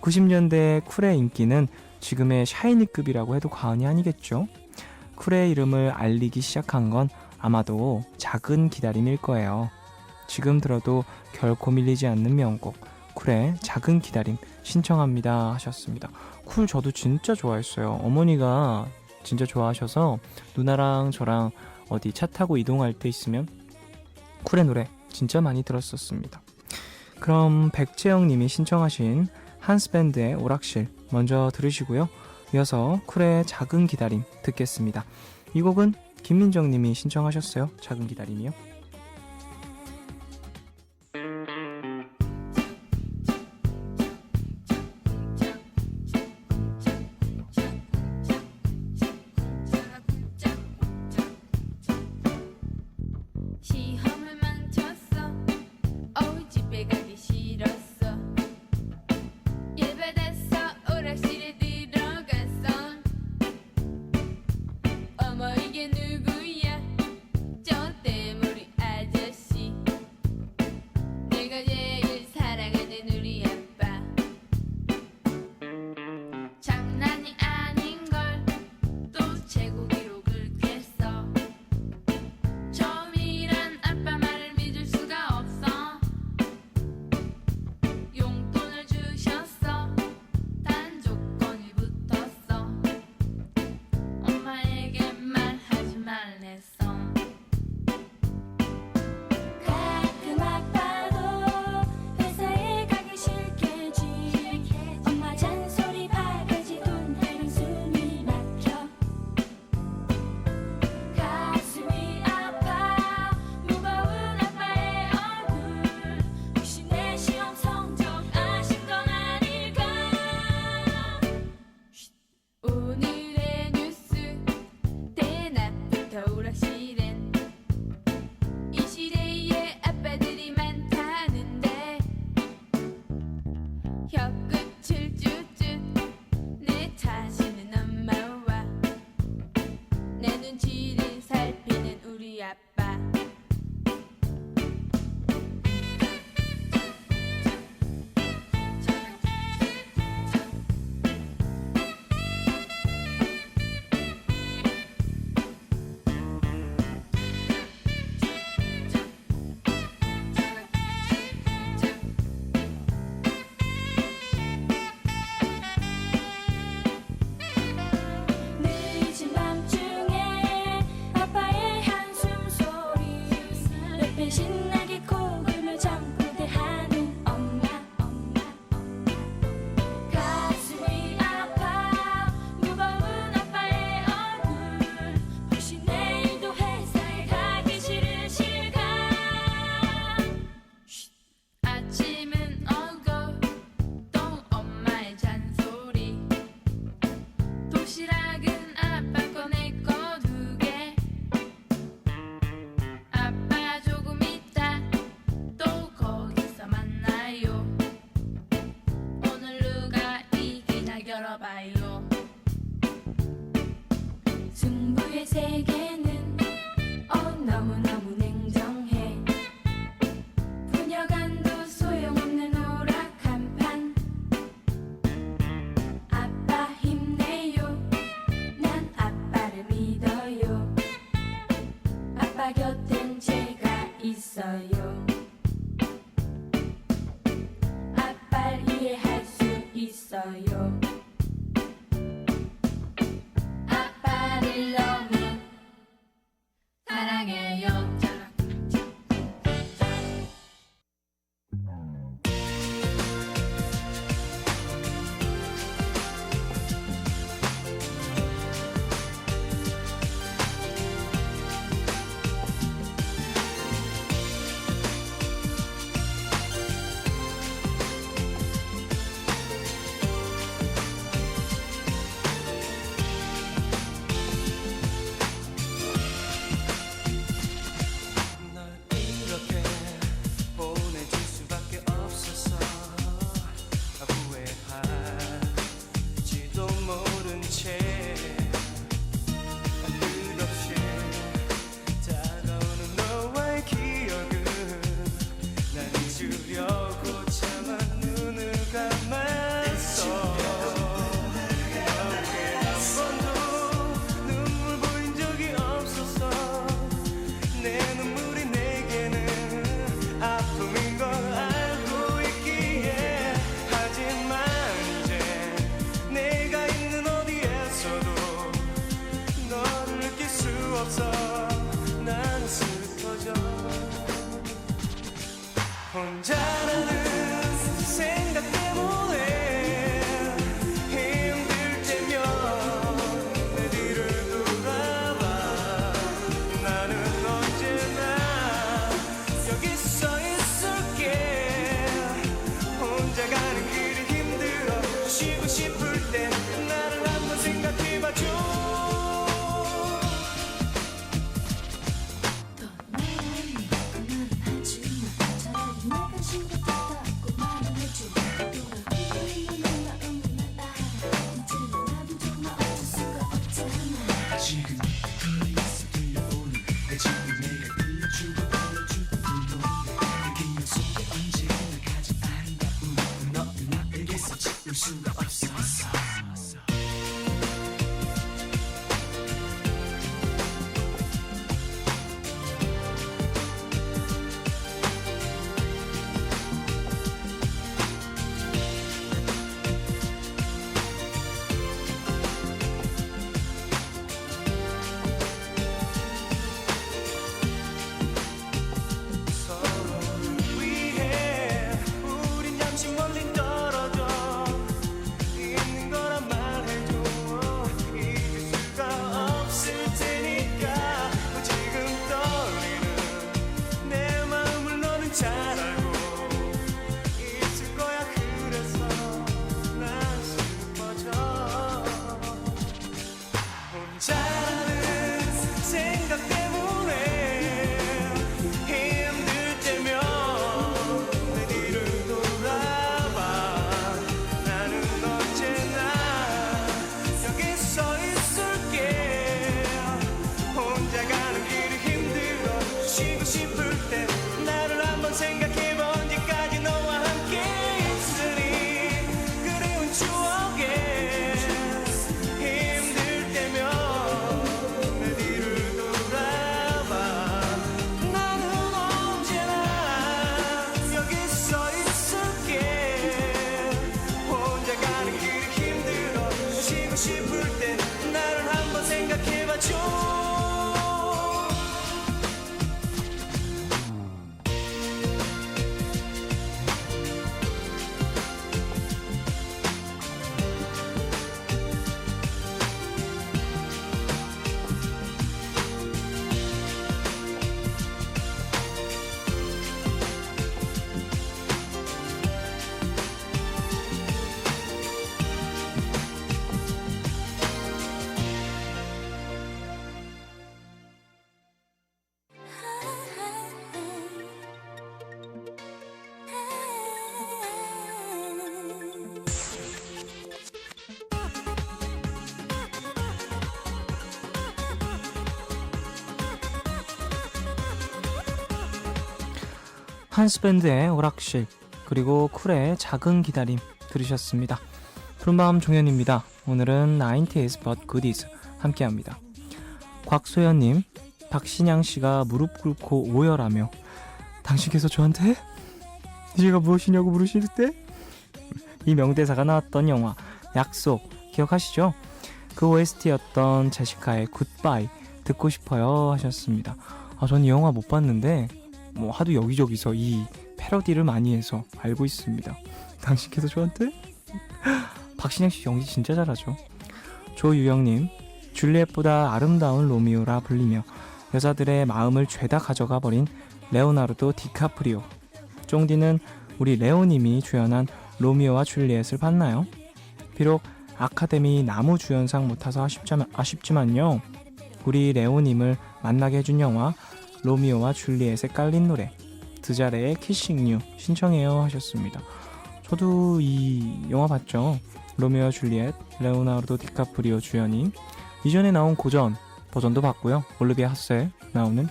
90년대 쿨의 인기는 지금의 샤이니급이라고 해도 과언이 아니겠죠? 쿨의 이름을 알리기 시작한 건 아마도 작은 기다림일 거예요. 지금 들어도 결코 밀리지 않는 명곡 쿨의 작은 기다림 신청합니다 하셨습니다. 쿨 저도 진짜 좋아했어요. 어머니가 진짜 좋아하셔서 누나랑 저랑 어디 차 타고 이동할 때 있으면 쿨의 노래 진짜 많이 들었었습니다. 그럼 백재영님이 신청하신 한스밴드의 오락실 먼저 들으시고요. 이어서 쿨의 작은 기다림 듣겠습니다. 이 곡은 김민정님이 신청하셨어요. 작은 기다림이요. 시험을 망쳤어. 집에 가기 싫었어. 예배됐어. 오락실에 들어갔어. 어머 이게 누구야? 저 때문에 혼자라는 생각 때문에 힘들 때면 내 뒤를 돌아봐. 나는 언제나 여기 서 있을게. 혼자 가는 길이 힘들어 쉬고 싶을 때 나를 한번 생각해봐줘. 한스밴드의 오락실, 그리고 쿨의 작은 기다림 들으셨습니다. 푸른밤 종현입니다. 오늘은 90s but goodies 함께합니다. 곽소연님, 박신양씨가 무릎 꿇고 오열하며 당신께서 저한테 제가 무엇이냐고 물으실 때 이 명대사가 나왔던 영화 약속 기억하시죠? 그 OST였던 제시카의 굿바이 듣고 싶어요 하셨습니다. 전 이 영화 못 봤는데 하도 여기저기서 이 패러디를 많이 해서 알고 있습니다. 당신께서 저한테? 박신양씨 연기 진짜 잘하죠. 조유영님, 줄리엣보다 아름다운 로미오라 불리며 여자들의 마음을 죄다 가져가 버린 레오나르도 디카프리오. 쫑디는 우리 레오님이 주연한 로미오와 줄리엣을 봤나요? 비록 아카데미 나무주연상 못 타서 아쉽지만요, 우리 레오님을 만나게 해준 영화 로미오와 줄리엣에 깔린 노래 드자레의 키싱 유 신청해요 하셨습니다. 저도 이 영화 봤죠. 로미오와 줄리엣, 레오나르도 디카프리오 주연인. 이전에 나온 고전 버전도 봤고요. 올리비아 하세 나오는,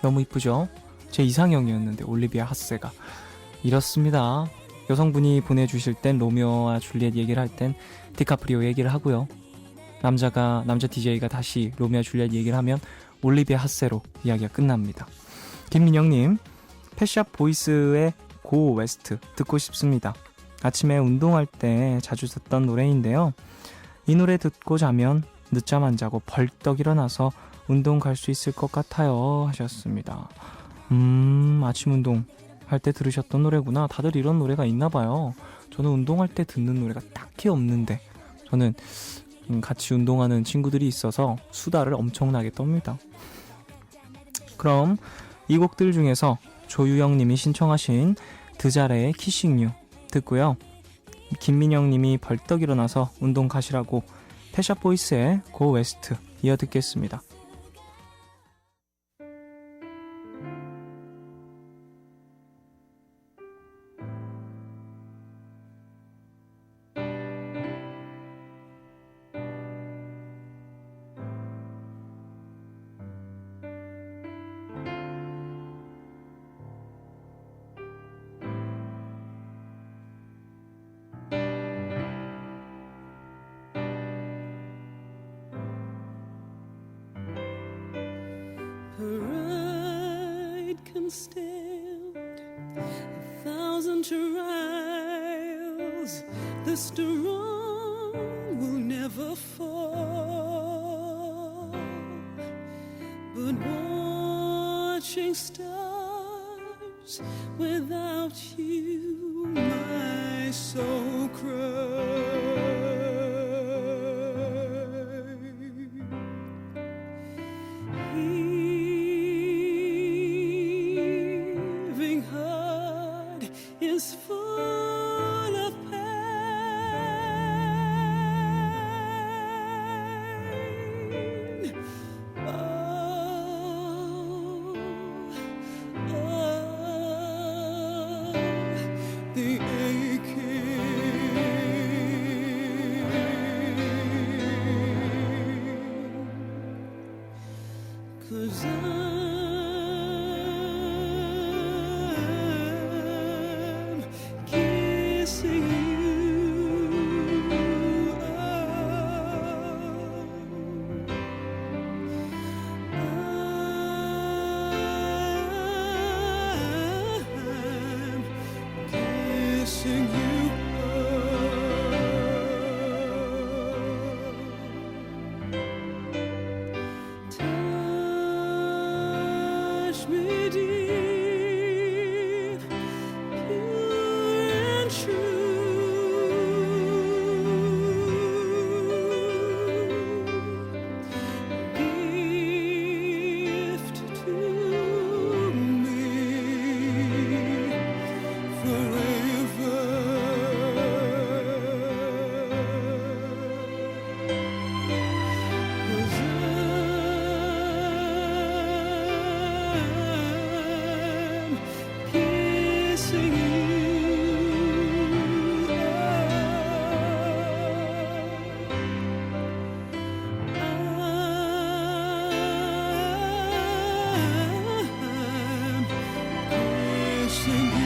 너무 이쁘죠? 제 이상형이었는데 올리비아 하세가. 이렇습니다. 여성분이 보내주실 땐 로미오와 줄리엣 얘기를 할 땐 디카프리오 얘기를 하고요, 남자 DJ가 다시 로미오와 줄리엣 얘기를 하면 올리비아 하세로 이야기가 끝납니다. 김민영님, 펫샵 보이스의 고 웨스트 듣고 싶습니다. 아침에 운동할 때 자주 듣던 노래인데요. 이 노래 듣고 자면 늦잠 안 자고 벌떡 일어나서 운동 갈 수 있을 것 같아요 하셨습니다. 아침 운동 할 때 들으셨던 노래구나. 다들 이런 노래가 있나 봐요. 저는 운동할 때 듣는 노래가 딱히 없는데 저는 같이 운동하는 친구들이 있어서 수다를 엄청나게 떱니다. 그럼 이 곡들 중에서 조유영님이 신청하신 드자레의 키싱 유 듣고요. 김민영님이 벌떡 일어나서 운동 가시라고 패샷보이스의 고 웨스트 이어 듣겠습니다. Pride can stand 1,000 trials. The strong will never fall. But watching stars without you, my soul cries. Heaving heart is full of pain. The aching. 'Cause I'm kissing you. I'm kissing you. Touch me deep, pure and true. Gift to me forever. 'Cause I'm kissing you. I'm kissing you.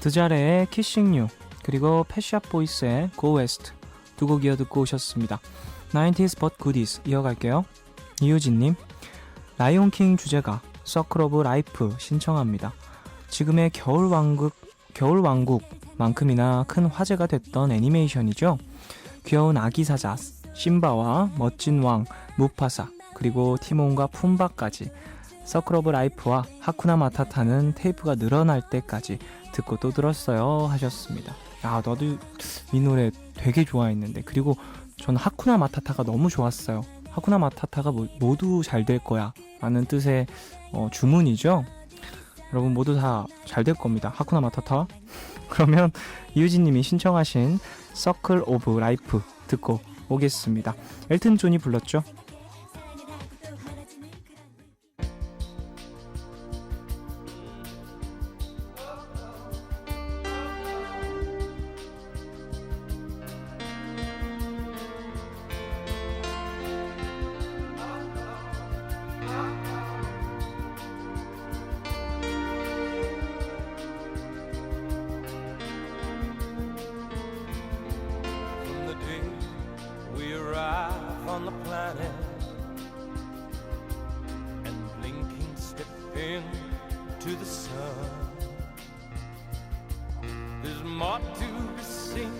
드자레의 키싱 유 그리고 펫샵 보이스의 Go West 두 곡 이어 듣고 오셨습니다. 90s but goodies 이어갈게요. 이유진님, 라이온킹 주제가 서클 오브 라이프 신청합니다. 지금의 겨울왕국만큼이나 큰 화제가 됐던 애니메이션이죠. 귀여운 아기 사자 심바와 멋진 왕 무파사 그리고 티몬과 푼바까지 서클 오브 라이프와 하쿠나 마타타는 테이프가 늘어날 때까지 듣고 또 들었어요 하셨습니다. 아, 나도 이 노래 되게 좋아했는데, 그리고 저는 하쿠나 마타타가 너무 좋았어요. 하쿠나 마타타가 모두 잘 될 거야 라는 뜻의 주문이죠. 여러분 모두 다 잘 될 겁니다. 하쿠나 마타타. 그러면 이유진님이 신청하신 서클 오브 라이프 듣고 오겠습니다. 엘튼 존이 불렀죠. From the day we arrive on the planet and blinking step into the sun, there's more to be seen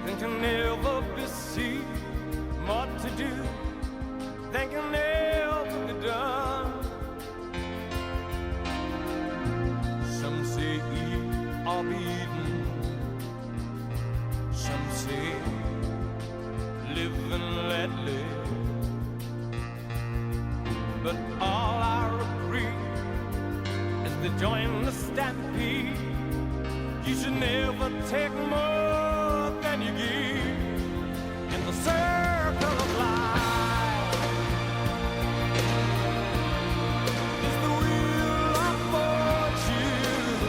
than can ever be seen, more to do than can ever be done. Some say eat or be eaten, some say live and let live, but all I agree is to join the stampede. You should never take more than you give in the circle of life. It's the wheel of fortune,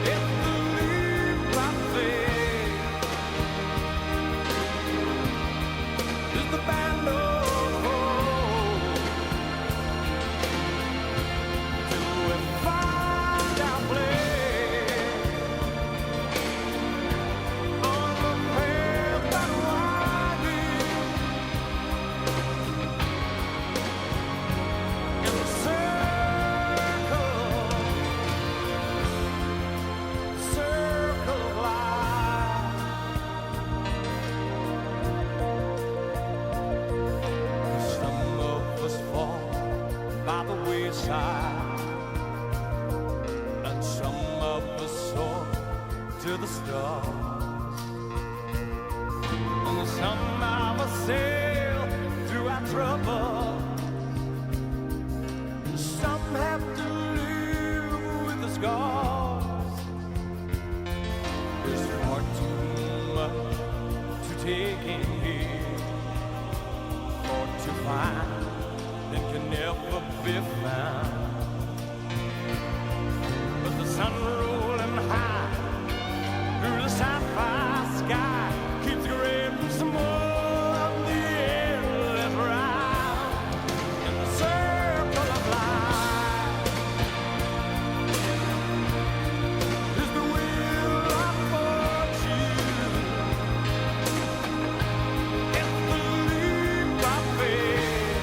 it's the leap of faith, it's the band of hope, till we find our place on the path that winding in the circle of life. Some of us fall by the wayside, and some of us soar to the stars, and some of us sail through our trouble. Some have to live with the scars. There's far too much to take in here, or to find that can never be found. But the sun rolling high through the sapphire sky keeps grabbing some more of the endless ride in the circle of life. Is the wheel of fortune, it's the leap of faith,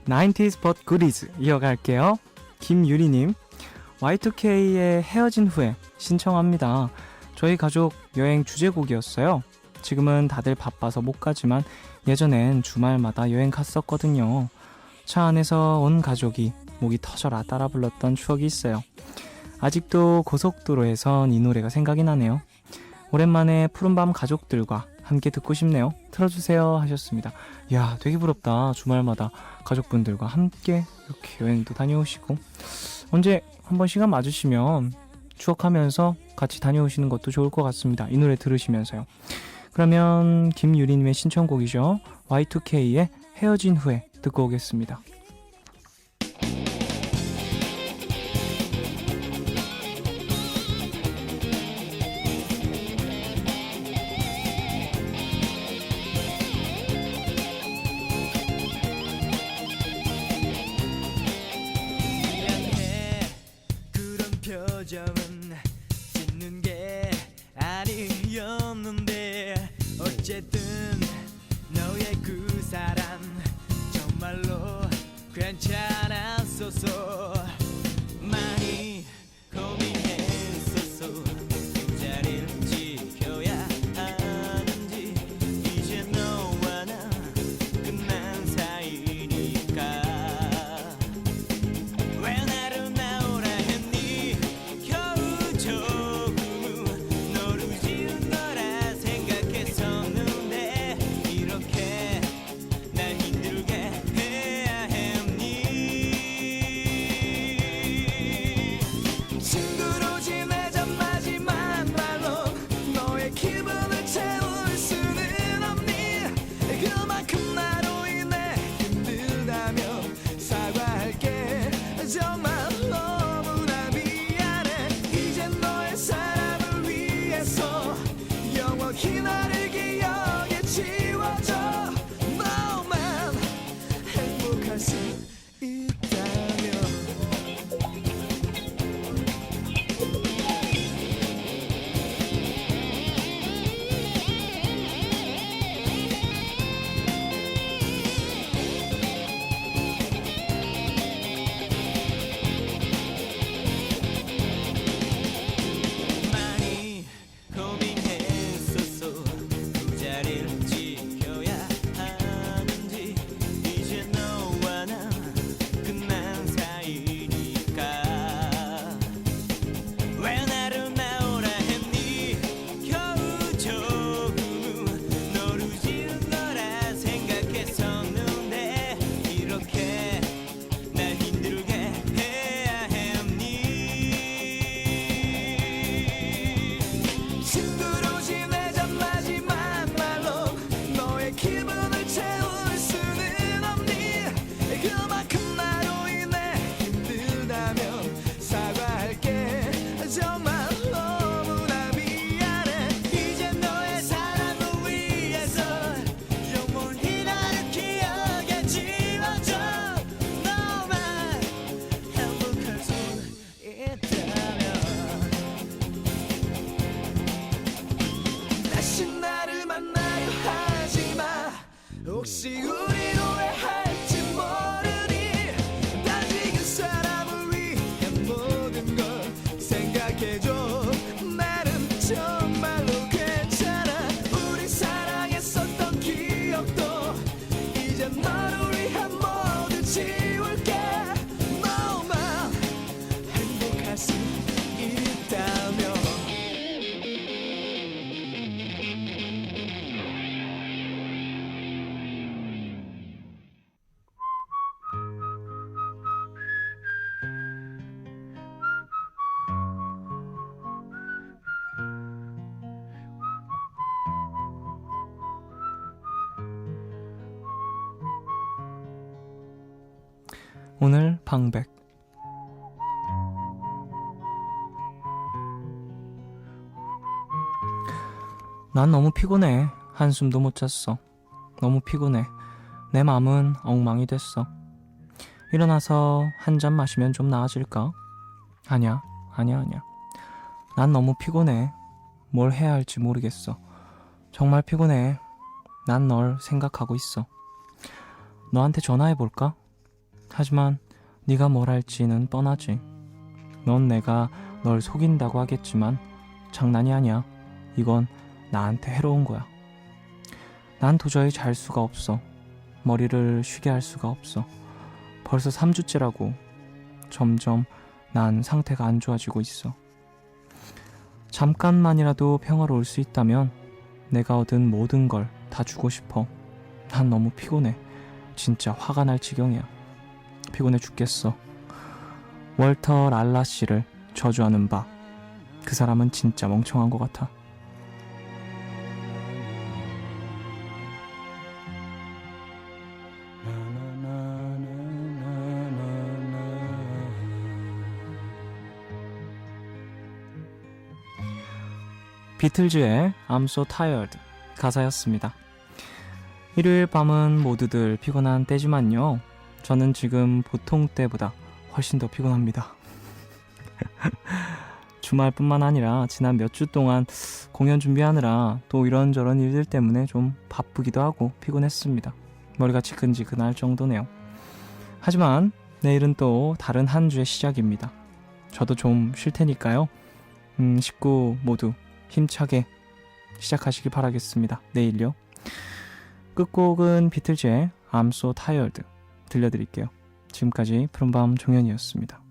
90s but goodies 이어갈게요. 김유리님, Y2K의 헤어진 후에 신청합니다. 저희 가족 여행 주제곡이었어요. 지금은 다들 바빠서 못 가지만 예전엔 주말마다 여행 갔었거든요. 차 안에서 온 가족이 목이 터져라 따라 불렀던 추억이 있어요. 아직도 고속도로에선 이 노래가 생각이 나네요. 오랜만에 푸른밤 가족들과 함께 듣고 싶네요. 틀어주세요 하셨습니다. 이야, 되게 부럽다. 주말마다 가족분들과 함께 이렇게 여행도 다녀오시고, 언제 한번 시간 맞으시면 추억하면서 같이 다녀오시는 것도 좋을 것 같습니다. 이 노래 들으시면서요. 그러면 김유리님의 신청곡이죠. Y2K의 헤어진 후에 듣고 오겠습니다. 미안해 그런 표정은 짓는 게 아니었는데 어쨌든 너의 그 사람 정말로 괜찮았었어. 많이 고민했었어. 두 자리를 지켜야 하는지. 이제 너와 나 끝난 사이니까 왜 나를 나오라 했니. 겨우 조금은 너를 지운 거라 생각했었는데 이렇게 날 힘들게 해야 했니. 친구로 지내자 마지막 말로 너의 기분을 채울 수는 없니. 그만큼 나로 인해 힘들다면 사과할게. 정말 너무나 미안해. 이제 너의 사랑을 위해서 영원히 나를 기억에 지워줘. 너만 행복할 수 있다면. 많이 고민했었어. 두 자리를 지켜야 하는지. 이제 너와 나 끝난 사이니까 왜 나를 나오라 했니. 겨우 조금은 너를 지운 거라 생각했었는데 이렇게 날 힘들게 해야 했니. 친구로 지내자 마지막 말로 너의 기분을 채울 수는 없니. 그만큼 나로 인해 힘들다면 사과할게. 정말 너무나 미안해. 이제 너의 사랑을 위해서 영원히 나를 기억에 지워줘. 너만 행복할 수 있다면. 다시 나를 만나려 하지마. 혹시 우리 오해할지 모르니. 다시 그 사람을 위해 모든 걸 생각해줘. 나는 정말로 괜찮아. 우리 사랑했었던 기억도 이제 너를 위해 모두 지울게. 너만 행복할 수 있다면. 오늘 방백. 난 너무 피곤해. 한숨도 못 잤어. 너무 피곤해. 내 맘은 엉망이 됐어. 일어나서 한 잔 마시면 좀 나아질까? 아니야. 난 너무 피곤해. 뭘 해야 할지 모르겠어. 정말 피곤해. 난 널 생각하고 있어. 너한테 전화해볼까? 하지만 네가 뭘 할지는 뻔하지. 넌 내가 널 속인다고 하겠지만 장난이 아니야. 이건 나한테 해로운 거야. 난 도저히 잘 수가 없어. 머리를 쉬게 할 수가 없어. 벌써 3주째라고. 점점 난 상태가 안 좋아지고 있어. 잠깐만이라도 평화로울 수 있다면 내가 얻은 모든 걸 다 주고 싶어. 난 너무 피곤해. 진짜 화가 날 지경이야. 피곤해 죽겠어. 월터 랄라 씨를 저주하는 바. 그 사람은 진짜 멍청한 것 같아. 비틀즈의 I'm so tired 가사였습니다. 일요일 밤은 모두들 피곤한 때지만요. 저는 지금 보통 때보다 훨씬 더 피곤합니다. 주말뿐만 아니라 지난 몇 주 동안 공연 준비하느라 또 이런저런 일들 때문에 좀 바쁘기도 하고 피곤했습니다. 머리가 지근지근할 정도네요. 하지만 내일은 또 다른 한 주의 시작입니다. 저도 좀 쉴 테니까요. 식구 모두 힘차게 시작하시길 바라겠습니다. 내일요. 끝곡은 비틀즈의 I'm so tired 들려드릴게요. 지금까지 푸른밤 종현이었습니다.